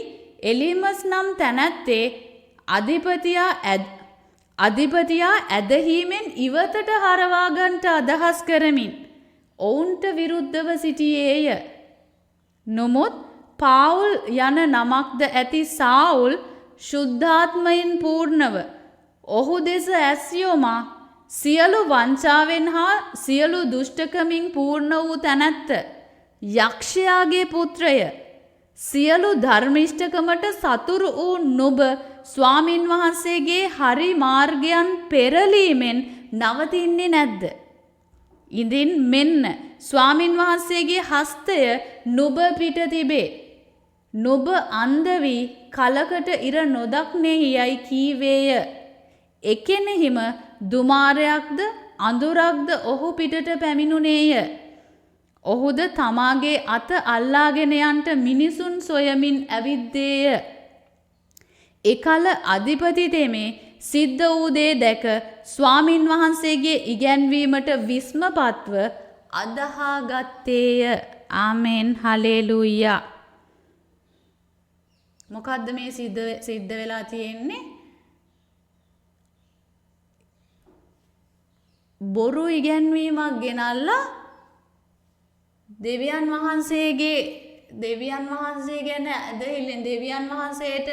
එලිමස් නම් තැනැත්තේ අධිපතියා ඇදහීමෙන් ඉවතට හරවාගන්ට අදහස් කරමින් ඔවුන්ට විරුද්ධව සිටියේය. නමුත් පාවුල් යන නමක්ද ඇති සාවුල් ශුද්ධාත්මයෙන් පූර්ණව ඔහු දෙස ඇස්යෝමා සියලු වංචාවෙන් හා සියලු දුෂ්ටකමින් පූර්ණ වූ තැනැත්ත, යක්ෂයාගේ පුත්‍රය, සියලු ධර්මිෂ්ඨකමට සතුරු වූ නුඹ ස්වාමින් වහන්සේගේ හරි මාර්ගයන් පෙරලීමෙන් නවතින්නේ නැද්ද? ඉදින් මෙන්න ස්වාමින් වහන්සේගේ හස්තය නුඹ පිට තිබේ. නුඹ අන්ධ වී කලකට ඉර නොදක්නෙහි යයි කීවේය. එකෙනෙහිම දුමාරයක්ද අඳුරක්ද ඔහු පිටට පැමිණුණේය. ඔහුද තමාගේ අත අල්ලාගෙන යන්ට මිනිසුන් සොයමින් ඇවිද්දේය. එකල අධිපති තෙමේ සිද්ධ වූ දේ දැක ස්වාමින් වහන්සේගේ ඉගැන්වීමට විස්මපත්ව අදහාගත්තේය. ආමෙන්. හලෙලූයා. මොකද්ද මේ සිද්ධ වෙලා තියෙන්නේ? බොරු ඉගැන්වීමක් ගෙනල්ලා දෙවියන් වහන්සේ ගැන ඇදහිල්ලෙන් දෙවියන් වහන්සේට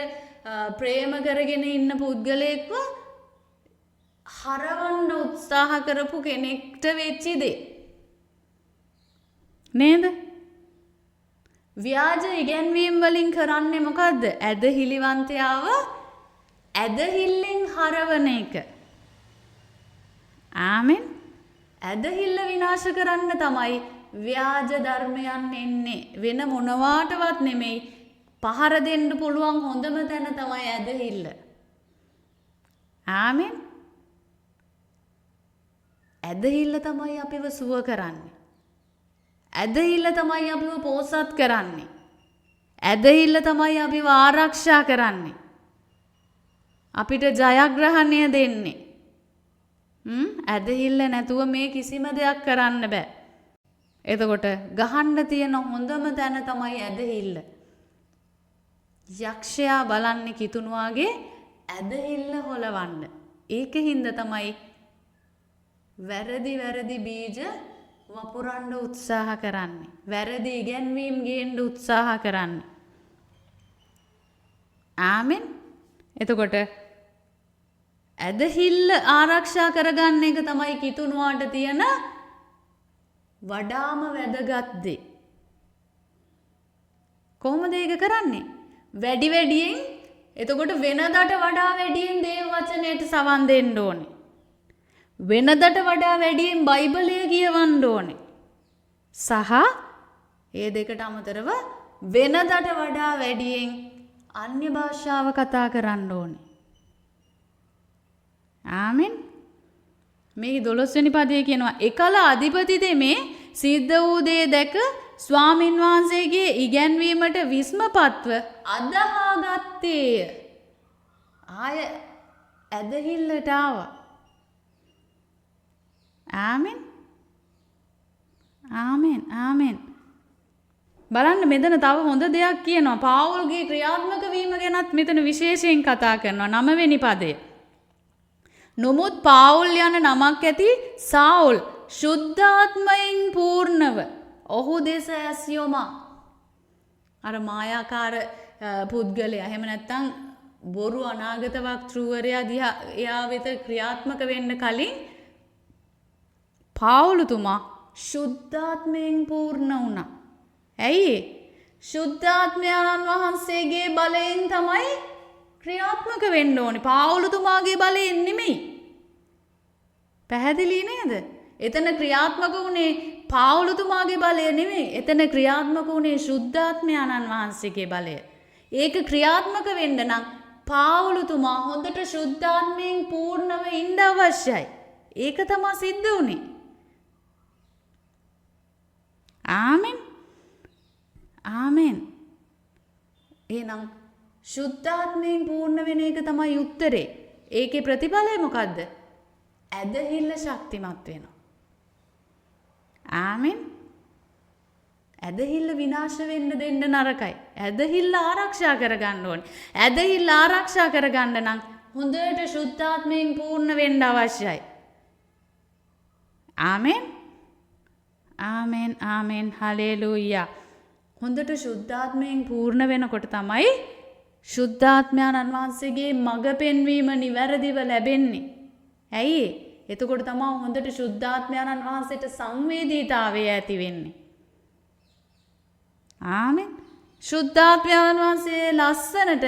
ප්‍රේම කරගෙන ඉන්න පුද්ගලයෙක්ව හරවන්න උත්සාහ කරපු කෙනෙක්ට වෙච්ච දේ නේද? ව්‍යාජ ඉගැන්වීම් වලින් කරන්නේ මොකද්ද? ඇදහිලිවන්තයාව ඇදහිල්ලෙන් හරවන එක. ආමෙන්. ඇදහිල්ල විනාශ කරන්න තමයි ව්‍යාජ ධර්මයන් එන්නේ. වෙන මොනවාටවත් නෙමෙයි. පහර දෙන්න පුළුවන් හොඳම තැන තමයි ඇදහිල්ල. ආමෙන්. ඇදහිල්ල තමයි අපිව සුව කරන්නේ. ඇදහිල්ල තමයි අපිව පෝසත් කරන්නේ. ඇදහිල්ල තමයි අපිව ආරක්ෂා කරන්නේ. අපිට ජයග්‍රහණය දෙන්නේ. ඇදහිල්ල නැතුව මේ කිසිම දෙයක් කරන්න බෑ. එතකොට ගහන්න තියෙන හොඳම තැන තමයි ඇදහිල්ල. යක්ෂයා බලන්නේ කිතුණුවාගේ ඇදහිල්ල හොලවන්න. ඒකින්ද තමයි වැරදි බීජ වපුරන්න උත්සාහ කරන්නේ. වැරදි ඉගැන්වීම් ගේන්න උත්සාහ කරන්නේ. ආමෙන්. එතකොට ඇදහිල්ල ආරක්ෂා කරගන්න එක තමයි කිතුණුවාට තියෙන වඩාම වැදගත් දේ. කොහොමද ඒක කරන්නේ? වැඩියෙන් එතකොට වෙනදට වඩා වැඩියෙන් දේව වචනයට සවන් දෙන්න ඕනේ. වෙනදට වඩා වැඩියෙන් බයිබලය කියවන්න ඕනේ. සහ ඒ දෙකට අමතරව වෙනදට වඩා වැඩියෙන් අන්‍ය භාෂාව කතා කරන්න ඕනේ. ආමෙන්. මේ 12 වෙනි පදයේ කියනවා එකල අධිපති දෙමේ සිද්ධ වූ දේ දැක ස්වාමින් වහන්සේගේ ඉගැන්වීමට විස්මපත්ව අදහාගත්තේය. ආය ඇදහිල්ලට ආවා. ආමෙන්. ආමෙන්. බලන්න මෙතන තව හොඳ දෙයක් කියනවා. පාවුල්ගේ ක්‍රියාත්මක වීම ගැනත් මෙතන විශේෂයෙන් කතා කරනවා. 9 වෙනි පදයේ. නොමුත් පාවුල් යන නමක් ඇති සාවුල් ශුද්ධාත්මයෙන් පූර්ණව ඔහු දෙස ඇස් යොමා. අර මායාකාර පුද්ගලයා එහෙම නැත්නම් බොරු අනාගත වක්තෘවරයා දිහා එයා වෙත ක්‍රියාත්මක වෙන්න කලින් පාවුලුතුමා ශුද්ධාත්මයෙන් පූර්ණ වුණා. ඇයි? ශුද්ධාත්මයන් වහන්සේගේ බලයෙන් තමයි ක්‍රියාත්මක වෙන්න ඕනේ. පාවුලුතුමාගේ බලයෙන් නෙමෙයි. පැහැදිලි නේද? එතන ක්‍රියාත්මක වුණේ පාවුලුතුමාගේ බලය නෙමෙයි. එතන ක්‍රියාත්මක වුණේ ශුද්ධාත්මයන් වහන්සේගේ බලය. ඒක ක්‍රියාත්මක වෙන්න නම් පාවුලුතුමා හොඳට ශුද්ධාත්මයෙන් පූර්ණව ඉන්න අවශ්‍යයි. ඒක තමයි සිද්ධ වුණේ. ආමෙන්. එහෙනම් ශුද්ධාත්මයෙන් පූර්ණ වෙන එක තමයි උත්තරේ. ඒකේ ප්‍රතිඵලය මොකද්ද? ඇදහිල්ල ශක්තිමත් වෙනවා. ආමෙන්. ඇදහිල්ල විනාශ වෙන්න දෙන්න නරකයි. ඇදහිල්ල ආරක්ෂා කරගන්න ඕනේ. ඇදහිල්ල ආරක්ෂා කරගන්න නම් හොඳට ශුද්ධාත්මයෙන් පූර්ණ වෙන්න අවශ්‍යයි. ආමෙන්. හලෙලූයා. හොඳට ශුද්ධාත්මයෙන් පූර්ණ වෙනකොට තමයි ශුද්ධාත්මයන් වහන්සේගේ මඟ පෙන්වීම නිවැරදිව ලැබෙන්නේ. ඇයි? එතකොට තමයි හොඳට ශුද්ධාත්මයන් වහන්සේට සංවේදීතාවය ඇති වෙන්නේ. ආමෙන්. ශුද්ධාත්මයන් වහන්සේ ලස්සනට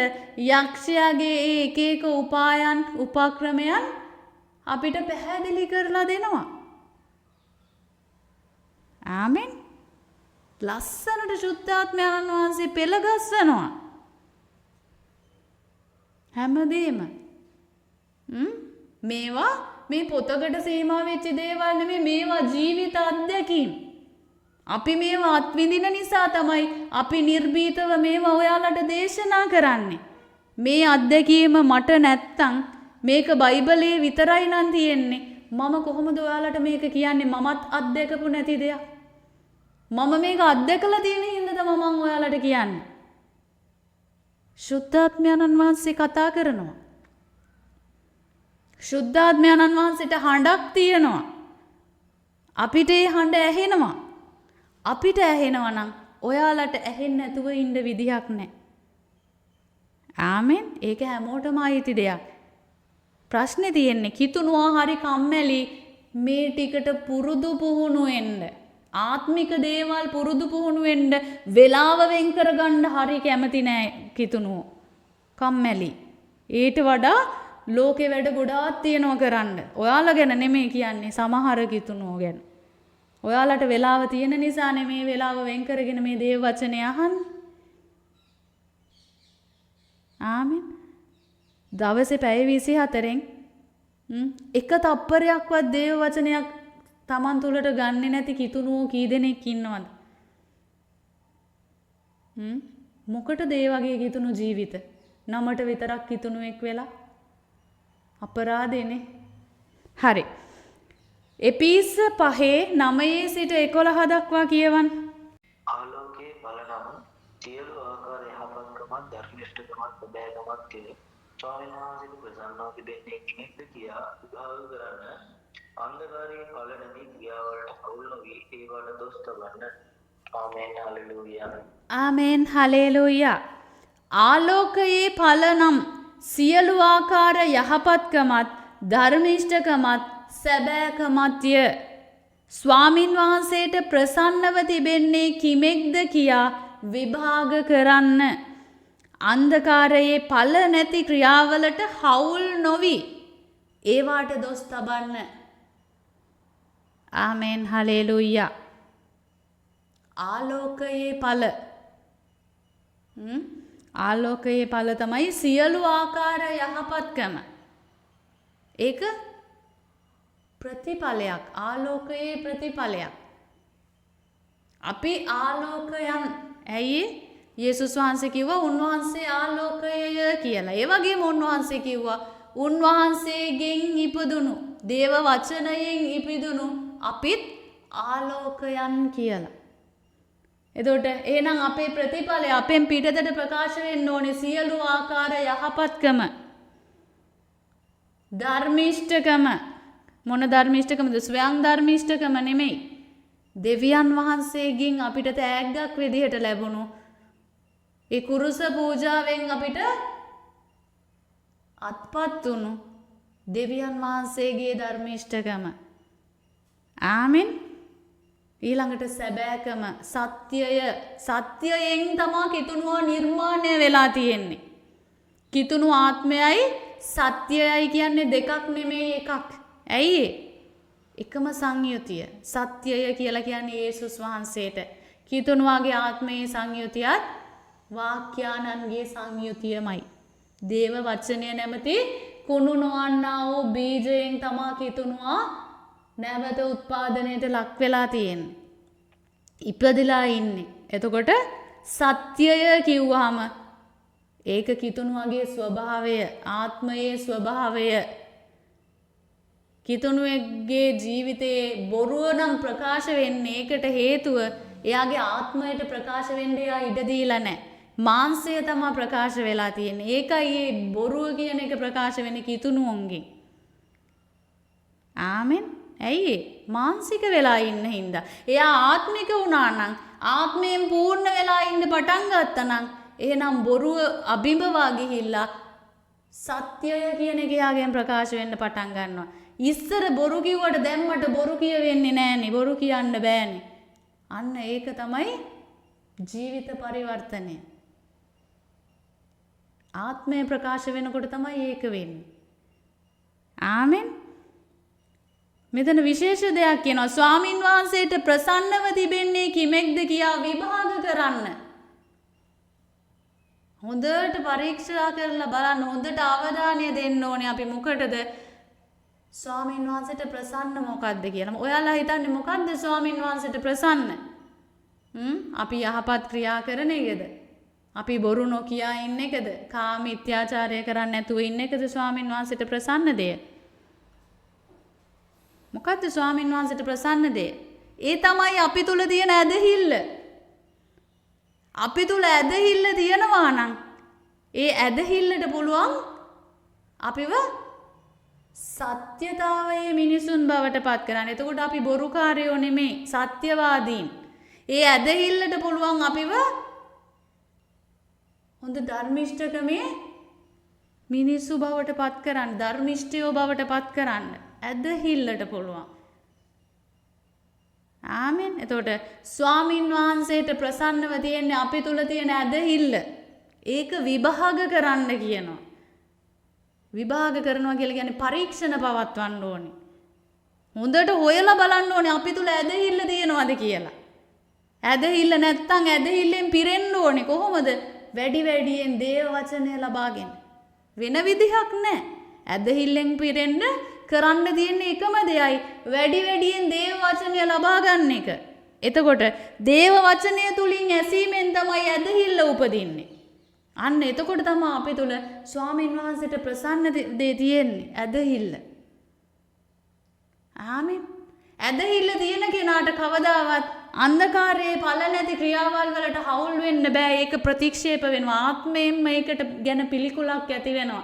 යක්ෂයාගේ එක උපායන් උපක්‍රමයන් අපිට පැහැදිලි කරලා දෙනවා. ආමෙන්. ලස්සනට ශුද්ධාත්මයන් වහන්සේ පෙළගස්වනවා. හැමදේම. මේවා මේ පොතකට සීමා වෙච්ච දේවල් නෙමෙයි, මේවා ජීවිත අත්දැකීම්. අපි මේවා අත්විඳින නිසා තමයි අපි නිර්භීතව මේවා ඔයාලට දේශනා කරන්නේ. මේ අත්දැකීම මට නැත්තම් මේක බයිබලයේ විතරයි නම් තියෙන්නේ. මම කොහොමද ඔයාලට මේක කියන්නේ? මමත් අත්දැකපු නැති දෙයක්. මම මේක අත්දැකලා තියෙන හින්දා තමයි මම ඔයාලට කියන්නේ. ශුද්ධාත්මයන් වහන්සේ කතා කරනවා. ශුද්ධාත්මයන් වහන්සේට හඬක් තියෙනවා. අපිට ඒ හඬ ඇහෙනවා. අපිට ඇහෙනවා නම් ඔයාලට ඇහෙන්නේ නැතුව ඉන්න විදියක් නැහැ. ආමෙන්. ඒක හැමෝටම අයිති දෙයක්. ප්‍රශ්නේ තියෙන්නේ කිතුණුවා හරි කම්මැලි මේ ටිකට පුරුදු පුහුණු වෙන්න. ආත්මික දේවල් පුරුදු පුහුණු වෙන්න වෙලාව වෙන් කරගන්න හරි කැමති නෑ කිතුණුව. කම්මැලි. ඊට වඩා ලෝකේ වැඩ ගොඩාක් තියෙනවා කරන්න. ඔයාලා ගැන නෙමෙයි කියන්නේ, සමහර කිතුණුව ගැන. ඔයාලට වෙලාව තියෙන නිසා නෙමේ වෙලාව වෙන් කරගෙන මේ දේව වචනය අහන්නේ. ආමෙන්. දවසේ පැය 24න් එක තප්පරයක්වත් දේව වචනයක් Taman තුලට ගන්නෙ නැති කිතුණුවෝ කී දෙනෙක් ඉන්නවද? මොකටද ඒ වගේ කිතුණු ජීවිත? නමට විතරක් කිතුණුවෙක් වෙලා අපරාධෙනේ. හරි. එපීස 5:9 සිට 11 දක්වා කියවන්න. ආලෝකයේ බලනම සියලු ආකාර යහපත්කමත් ධර්මිෂ්ඨකමත් සැබෑකමත් කෙරේ ස්වාමීන් වහන්සේට ප්‍රසන්නව තිබෙන්නේ කෙනෙක්ද කියා විභාග කරන්න අන්ධකාරයේ ඵල නැති ක්‍රියාවලට අවුල් නොවී ඒවට දොස් තබන්න. ආමේන් හලෙලූයා. ආමේන් හලෙලූයා. ආලෝකයේ ඵල නම් සියලු ආකාර යහපත්කමත් ධර්මිෂ්ඨකමත් සැබෑකමත්ය. ස්වාමින් වහන්සේට ප්‍රසන්නව තිබෙන්නේ කිමෙක්ද කියා විභාග කරන්න. අන්ධකාරයේ ඵල නැති ක්‍රියාවලට හවුල් නොවි ඒවාට දොස් තබන්න. ආමේන් හලෙලූයා. ආලෝකයේ ඵල ආලෝකයේ ඵල තමයි සියලු ආකාර යහපත්කම. ඒක ප්‍රතිඵලයක්. ආලෝකයේ ප්‍රතිඵලයක්. අපි ආලෝකයන්. ඇයි යේසුස් වහන්සේ කිව්වා උන්වහන්සේ ආලෝකය කියලා. ඒ වගේම උන්වහන්සේ කිව්වා උන්වහන්සේගෙන් ඉපදුණු දේව වචනයෙන් ඉපදුණු අපිත් ආලෝකයන් කියලා. එතකොට එහෙනම් අපේ ප්‍රතිඵලය අපෙන් පිටතට ප්‍රකාශ වෙන්න ඕනේ සියලු ආකාර යහපත්කම. ධර්මිෂ්ඨකම. මොන ධර්මිෂ්ඨකමද? ස්වයං ධර්මිෂ්ඨකම නෙමෙයි. දෙවියන් වහන්සේගෙන් අපිට තෑග්ගක් විදිහට ලැබුණු ඒ කුරුස පූජාවෙන් අපිට අත්පත් වුණු දෙවියන් වහන්සේගේ ධර්මිෂ්ඨකම. ආමෙන්. ඊළඟට සැබෑකම සත්‍යය. සත්‍යයෙන් තමයි කිතුණුව නිර්මාණය වෙලා තියෙන්නේ. කිතුණු ආත්මයයි සත්‍යයයි කියන්නේ දෙකක් නෙමෙයි එකක්. ඇයි එකම සංයුතිය. සත්‍යය කියලා කියන්නේ යේසුස් වහන්සේට. කිතුණුවාගේ ආත්මයේ සංයුතියත් වාක්‍යානන්ගේ සංයුතියමයි. දේව වචනය නැමැති කුණු නොවන්නා වූ බීජයෙන් තමයි කිතුණුවා නැවත උත්පාදනයට ලක් වෙලා තියෙන්නේ. ඉපදලා ඉන්නේ. එතකොට සත්‍යය කිව්වහම ඒක කිතුණුවගේ ස්වභාවය, ආත්මයේ ස්වභාවය. කිතුණුවගේ ජීවිතයේ බොරුව නම් ප්‍රකාශ වෙන්නේ ඒකට හේතුව එයාගේ ආත්මයට ප්‍රකාශ වෙන්න එයා ඉඩ දීලා නැහැ. මාංශය තමයි ප්‍රකාශ වෙලා තියෙන්නේ. ඒකයි මේ බොරුව කියන එක ප්‍රකාශ වෙන්නේ කිතුණුවන්ගෙන්. ආමෙන්. ඇයි මානසික වෙලා ඉන්න හින්දා. එයා ආත්මික වුණා නම් ආත්මයෙන් පූර්ණ වෙලා ඉන්න පටන් ගත්තා නම් එහෙනම් බොරුව අබිඹවා ගිහිල්ලා සත්‍යය කියන එක එයාගෙන් ප්‍රකාශ වෙන්න පටන් ගන්නවා. ඉස්සර බොරු කිව්වට දැම්මට බොරු කියවෙන්නේ නෑනේ. බොරු කියන්න බෑනේ. අන්න ඒක තමයි ජීවිත පරිවර්තනය. ආත්මය ප්‍රකාශ වෙනකොට තමයි ඒක වෙන්නේ. ආමෙන්. මෙතන විශේෂ දෙයක් කියනවා. ස්වාමින් වහන්සේට ප්‍රසන්නව තිබෙන්නේ කිමෙක්ද කියා විභාග කරන්න. හොඳට පරීක්ෂා කරලා බලන්න. හොඳට අවධානය දෙන්න ඕනේ අපි මොකටද ස්වාමින් වහන්සේට ප්‍රසන්න මොකද්ද කියලා. ඔයාලා හිතන්නේ මොකද්ද ස්වාමින් වහන්සේට ප්‍රසන්න? අපි යහපත් ක්‍රියා කරන එකද? අපි බොරු නොකියා ඉන්න එකද? කාම මිත්‍යාචාරය කරන්නේ නැතුව ඉන්න එකද ස්වාමින් වහන්සේට ප්‍රසන්න දෙය? මොකද්ද ස්වාමින් වහන්සේට ප්‍රසන්න දෙය? ඒ තමයි අපි තුල තියෙන ඇදහිල්ල. අපි තුල ඇදහිල්ල තියෙනවා නම් ඒ ඇදහිල්ලට පුළුවන් අපිව සත්‍යතාවයේ මිනිසුන් බවට පත් කරන්න. එතකොට අපි බොරුකාරයෝ නෙමෙයි සත්‍යවාදීන්. ඒ ඇදහිල්ලට පුළුවන් අපිව හොඳ ධර්මිෂ්ඨකමේ මිනිස්සු බවට පත් කරන්න, ධර්මිෂ්ඨයෝ බවට පත් කරන්න. ඇදහිල්ලට පුළුවන්. ආමෙන්. එතකොට ස්වාමින් වහන්සේට ප්‍රසන්නව තියෙන්නේ අපි තුල තියෙන ඇදහිල්ල. ඒක විභාග කරන්න කියනවා. විභාග කරනවා කියලා කියන්නේ පරීක්ෂණ පවත්වන්න ඕනේ. හොඳට හොයලා බලන්න ඕනේ අපි තුල ඇදහිල්ල තියෙනවද කියලා. ඇදහිල්ල නැත්තම් ඇදහිල්ලෙන් පිරෙන්න ඕනේ. කොහොමද? වැඩි වැඩියෙන් දේව වචනය ලබාගෙන. වෙන විදිහක් නැහැ. ඇදහිල්ලෙන් පිරෙන්න කරන්න තියෙන එකම දෙයයි වැඩි වැඩියෙන් දේව වචනය ලබා ගන්න එක. එතකොට දේව වචනය තුලින් ඇසීමෙන් තමයි ඇදහිල්ල උපදින්නේ. අන්න එතකොට තමයි අපි තුල ස්වාමීන් වහන්සේට ප්‍රසන්න දේ තියෙන්නේ ඇදහිල්ල. ආමෙන්. ඇදහිල්ල තියෙන කෙනාට කවදාවත් අන්ධකාරයේ ඵල නැති ක්‍රියාවල් වලට හවුල් වෙන්න බෑ. ඒක ප්‍රතික්ෂේප වෙනවා. ආත්මයෙන්ම ඒකට ගැන පිළිකුලක් ඇති වෙනවා.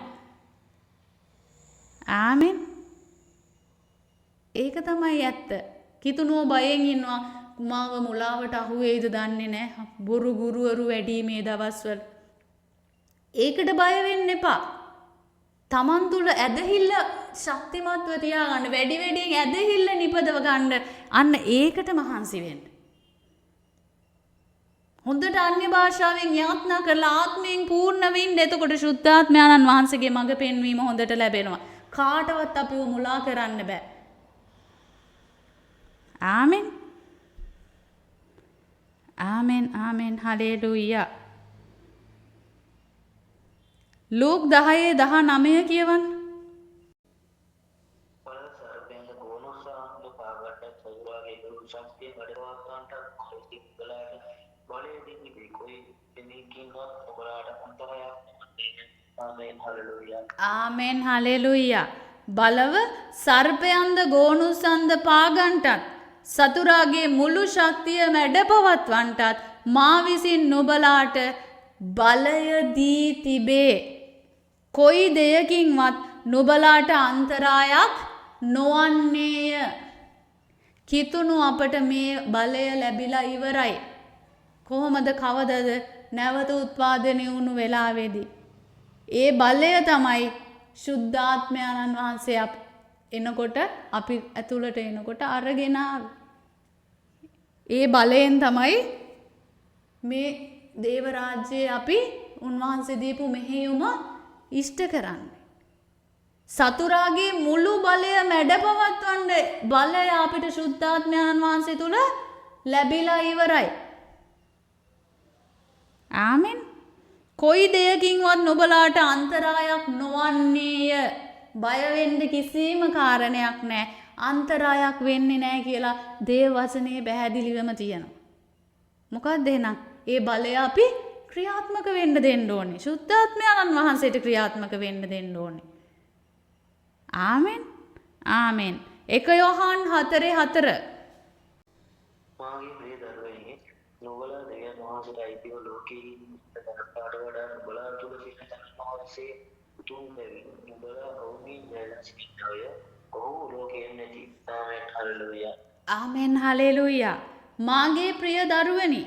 ආමෙන්. ඒක තමයි ඇත්ත. කිතුනුව බයෙන් ඉන්නවා මාව මුලාවට අහු වෙයිද දන්නේ නැහැ. බොරු ගුරුවරු වැඩි මේ දවස්වල. ඒකට බය වෙන්න එපා. තමන් තුළ ඇදහිල්ල ශක්තිමත්ව තියාගන්න, වැඩි වැඩියෙන් ඇදහිල්ල නිපදව ගන්න. අන්න ඒකට මහන්සි වෙන්න. හොඳට අන්‍ය භාෂාවෙන් යාත්නා කරලා ආත්මයෙන් පූර්ණ වෙන්න. එතකොට ශුද්ධාත්මයන්න් වහන්සේගේ මඟ පෙන්වීම හොඳට ලැබෙනවා. කාටවත් අපිව මුලා කරන්න බෑ. ආමෙන්. ආමෙන් ආමෙන් හලෙලූයා. ලූක් 10:19 කියවන්න. සර්පයන්ට ගෝනුසාන්ත පාගට සතුරාගේ ශක්තිය වැඩවත්වන්ට කොයිතිකලාට බලය දෙන්නේ කොයි දෙනකින්වත් ඔබලාට අන්තරයක් නැමතේ. ආමෙන් හලෙලූයා. ආමෙන් හලෙලූයා. බලව සර්පයන්ද ගෝනුසන්ද පාගන්ටත් සතුරාගේ මුළු ශක්තිය මැඩපවත්වන්ටත් මා විසින් නුබලාට බලය දී තිබේ. කොයි දෙයකින්වත් නුබලාට අන්තරායක් නොවන්නේය. කිතුණු අපට මේ බලය ලැබිලා ඉවරයි. කොහොමද කවදද නැවත උත්පාදනය වුණු වෙලාවේදී. ඒ බලය තමයි ශුද්ධාත්මයන්න් වහන්සේ එනකොට අපි ඇතුළට එනකොට අරගෙන ඒ බලයෙන් තමයි මේ දේව රාජ්‍යයේ අපි උන්වහන්සේ දීපු මෙහෙයුම ඉෂ්ට කරන්නේ. සතුරාගේ මුළු බලය මැඩපවත්වන්න බලය අපිට ශුද්ධාත්මයන්න් වහන්සේ තුල ලැබිලා ඉවරයි. ආමෙන්. කොයි දෙයකින්වත් නුඹලාට අන්තරායක් නොවන්නේය. බය වෙන්න කිසිම කාරණයක් නැහැ. අන්තරායක් වෙන්නේ නැහැ කියලා දේව වචනේ පැහැදිලිවම තියෙනවා. මොකක්ද එහෙනම්? ඒ බලය අපි ක්‍රියාත්මක වෙන්න දෙන්න ඕනේ. ශුද්ධාත්මයන්න් වහන්සේට ක්‍රියාත්මක වෙන්න දෙන්න ඕනේ. ආමෙන්. ආමෙන්. 1 යොහාන් 4:4. මාගේ ප්‍රිය දරුවනේ, නුඹලා දෙවියන් වහන්සේට අයිතිව ලෝකයේ තනකට වඩා නුඹලා තුල සිටින වහන්සේ උතුම් බැවින් නුඹලා ඔවුන්ගේ ජයලා සිටිනවය. ඔහු ලෝකයෙන් නැති. ආමෙන් හලෙලූයා. ආමෙන් හලෙලූයා. මාගේ ප්‍රිය දරුවනි,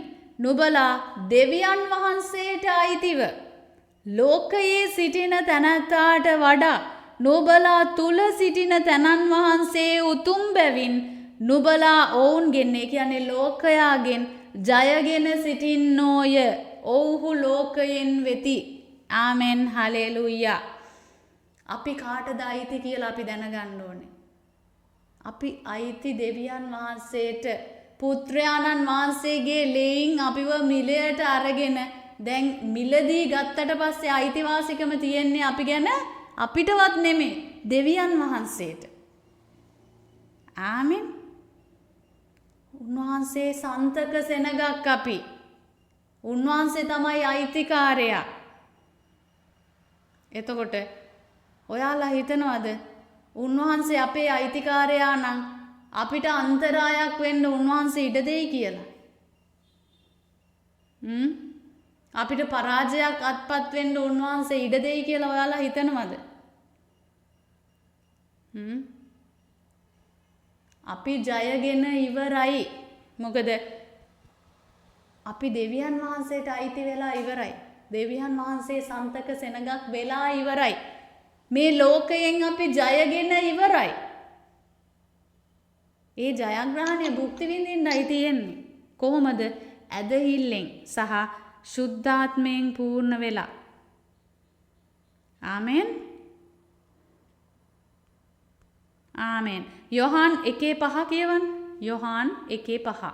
නුඹලා දෙවියන් වහන්සේට අයිතිව ලෝකයේ සිටින තැනැත්තාට වඩා නුඹලා තුල සිටින තැනන් වහන්සේ උතුම් බැවින් නුඹලා ඔවුන්ගෙන්, ඒ කියන්නේ ලෝකයාගෙන් ජයගෙන සිටින්නෝය. ඔව්හු ලෝකයෙන් වෙති. ආමෙන් හලෙලූයා. අපි කාටද අයිති කියලා අපි දැනගන්න ඕනේ. අපි අයිති දෙවියන් වහන්සේට. පුත්‍රයාණන් වහන්සේගේ ලේයින් අපිව මිලයට අරගෙන දැන් මිලදී ගත්තට පස්සේ අයිතිවාසිකම තියෙන්නේ අපි ගැන අපිටවත් නෙමෙයි, දෙවියන් වහන්සේට. ආමෙන්. උන්වහන්සේ සන්තක සෙනගක් අපි. උන්වහන්සේ තමයි අයිතිකාරයා. එතකොට ඔයාලා හිතනවද උන්වහන්සේ අපේ අයිතිකාරයා නම් අපිට අන්තරායක් වෙන්න උන්වහන්සේ ඉඩ දෙයි කියලා? අපිට පරාජයක් අත්පත් වෙන්න උන්වහන්සේ ඉඩ දෙයි කියලා ඔයාලා හිතනවද? අපි ජයගෙන ඉවරයි. මොකද අපි දෙවියන් වහන්සේට අයිති වෙලා ඉවරයි. දෙවියන් වහන්සේ සන්තක සෙනගක් වෙලා ඉවරයි. මේ ලෝකයෙන් අපි ජයගෙන ඉවරයි. ඒ ජයග්‍රහණය භුක්ති විඳින්නයි තියෙන්නේ. කොහොමද? ඇදහිල්ලෙන් සහ ශුද්ධාත්මයෙන් පූර්ණ වෙලා. ආමෙන්. ආමෙන්. යොහාන් 1:5 කියවන්න. යොහාන් 1:5.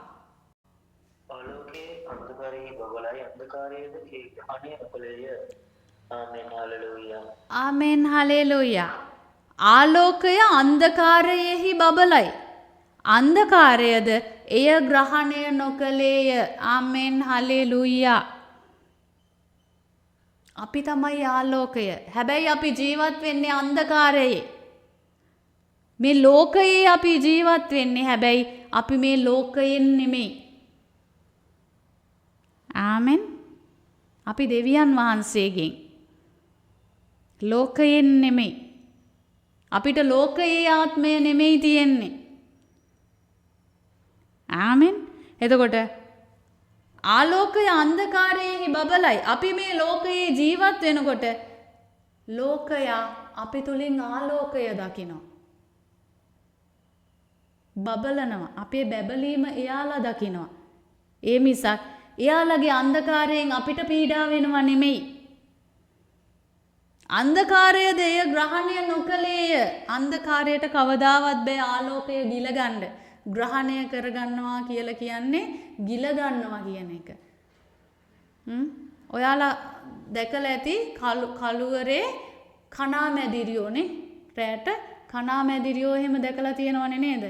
ආලෝකයේ අන්ධකාරයේ බබලයි, අන්ධකාරයේද ඒ ග්‍රහණය අපලය. ආමෙන් හලෙලූයා. ආමෙන් හලෙලූයා. ආලෝකය අන්ධකාරයෙහි බබලයි, අන්ධකාරයද එය ග්‍රහණය නොකළේය. ආමෙන් හලෙලූයා. අපි තමයි ආලෝකය. හැබැයි අපි ජීවත් වෙන්නේ අන්ධකාරයේ. මේ ලෝකයේ අපි ජීවත් වෙන්නේ, හැබැයි අපි මේ ලෝකයෙන් නෙමෙයි. ආමෙන්. අපි දෙවියන් වහන්සේගෙන්, ලෝකයෙන් නෙමෙයි. අපිට ලෝකයේ ආත්මය නෙමෙයි තියෙන්නේ. ආමෙන්. එතකොට ආලෝකය අන්ධකාරයේ බබලයි. අපි මේ ලෝකයේ ජීවත් වෙනකොට ලෝකයා අපි තුලින් ආලෝකය දකිනවා. බබලනවා. අපේ බැබලීම එයාලා දකිනවා. ඒ මිසක් එයාලගේ අන්ධකාරයෙන් අපිට පීඩා වෙනව නෙමෙයි. අන්ධකාරය දෙය ග්‍රහණය නොකලේය. අන්ධකාරයට කවදාවත් බෑ ආලෝකය ගිලගන්න. ග්‍රහණය කරගන්නවා කියලා කියන්නේ ගිලගන්නවා කියන එක. ඔයාලා දැකලා ඇති කළුවරේ කණාමැදිරියෝනේ. රැට කණාමැදිරියෝ එහෙම දැකලා තියෙනවනේ නේද?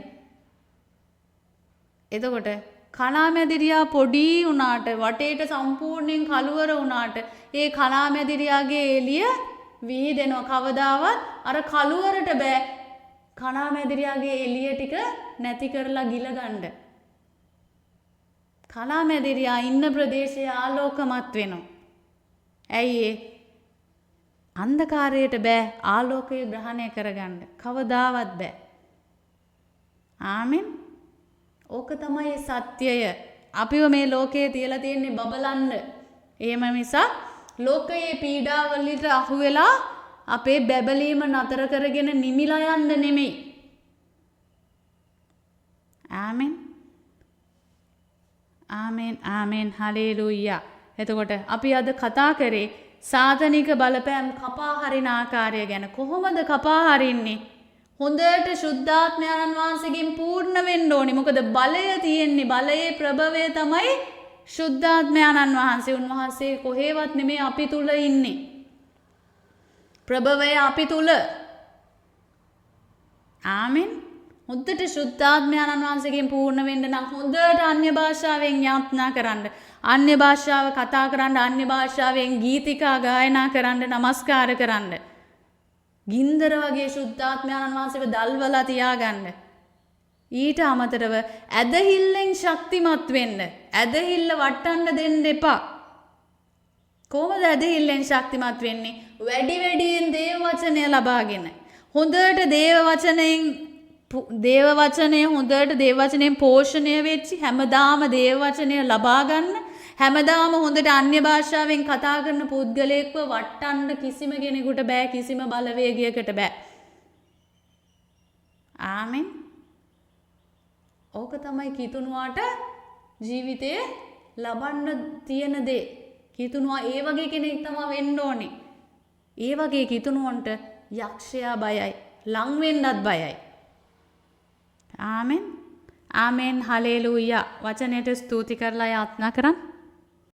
එතකොට කණාමැදිරියා පොඩි වුණාට වටේට සම්පූර්ණයෙන් කළුවර වුණාට ඒ කණාමැදිරියාගේ එළිය විහිදෙනවා. කවදාවත් අර කළුවරට බෑ කණාමැදිරියාගේ එළිය ටික නැති කරලා ගිලගන්න. කණාමැදිරියා ඉන්න ප්‍රදේශය ආලෝකමත් වෙනවා. ඇයි ඒ? අන්ධකාරයට බෑ ආලෝකය ග්‍රහණය කරගන්න. කවදාවත් බෑ. ආමෙන්. ඕක තමයි සත්‍යය. අපිව මේ ලෝකයේ තියලා තියෙන්නේ බබලන්න. එහෙම මිසක් ලෝකයේ පීඩාවලට අහු වෙලා අපේ බැබලීම නතර කරගෙන නිමිලා යන්න නෙමෙයි. ආමෙන්. ආමෙන් ආමෙන් හලෙලූයා. එතකොට අපි අද කතා කරේ සාතනික බලපෑම් කපා හරින ආකාරය ගැන. කොහොමද කපා හරින්නේ? හොඳට ශුද්ධාත්මයන් වහන්සේගෙන් පූර්ණ වෙන්න ඕනේ. මොකද බලය තියෙන්නේ, බලයේ ප්‍රභවය තමයි ශුද්ධාත්මයන් වහන්සේ. උන්වහන්සේ කොහෙවත් නෙමෙයි අපි තුල ඉන්නේ. ප්‍රභවය අපි තුල. ආමෙන්. හොඳට ශුද්ධාත්මයන් වහන්සේගෙන් පූර්ණ වෙන්න නම් හොඳට අන්‍ය භාෂාවෙන් යාත්නා කරන්න. අන්‍ය භාෂාව කතා කරන්න, අන්‍ය භාෂාවෙන් ගීතිකා ගායනා කරන්න, නමස්කාර කරන්න. ගින්දර වගේ ශුද්ධාත්මයන් වහන්සේව දල්වලා තියාගන්න. ඊට අමතරව ඇදහිල්ලෙන් ශක්තිමත් වෙන්න. ඇදහිල්ල වටන්න දෙන්න එපා. කොහොමද ඇදහිල්ලෙන් ශක්තිමත් වෙන්නේ? වැඩි වැඩියෙන් දේව වචනය ලබාගෙන. හොඳට දේව වචනය හොඳට දේව වචනයෙන් පෝෂණය වෙච්චි හැමදාම දේව වචනය ලබා ගන්න. හැමදාම හොඳට අන්‍ය භාෂාවෙන් කතා කරන පුද්ගලයෙක්ව වටන්න කිසිම කෙනෙකුට බෑ. කිසිම බලවේගයකට බෑ. ආමෙන්. ඕක තමයි කිතුණුවාට ජීවිතයේ ලබන්න තියෙන දේ. කිතුණුවා ඒ වගේ කෙනෙක් තමයි වෙන්න ඕනේ. ඒ වගේ කිතුණුවන්ට යක්ෂයා බයයි. ලං වෙන්නත් බයයි. ආමෙන්. ආමෙන් හලෙලූයා. වචනයට ස්තුති කරලා යාත්නා කරන්න.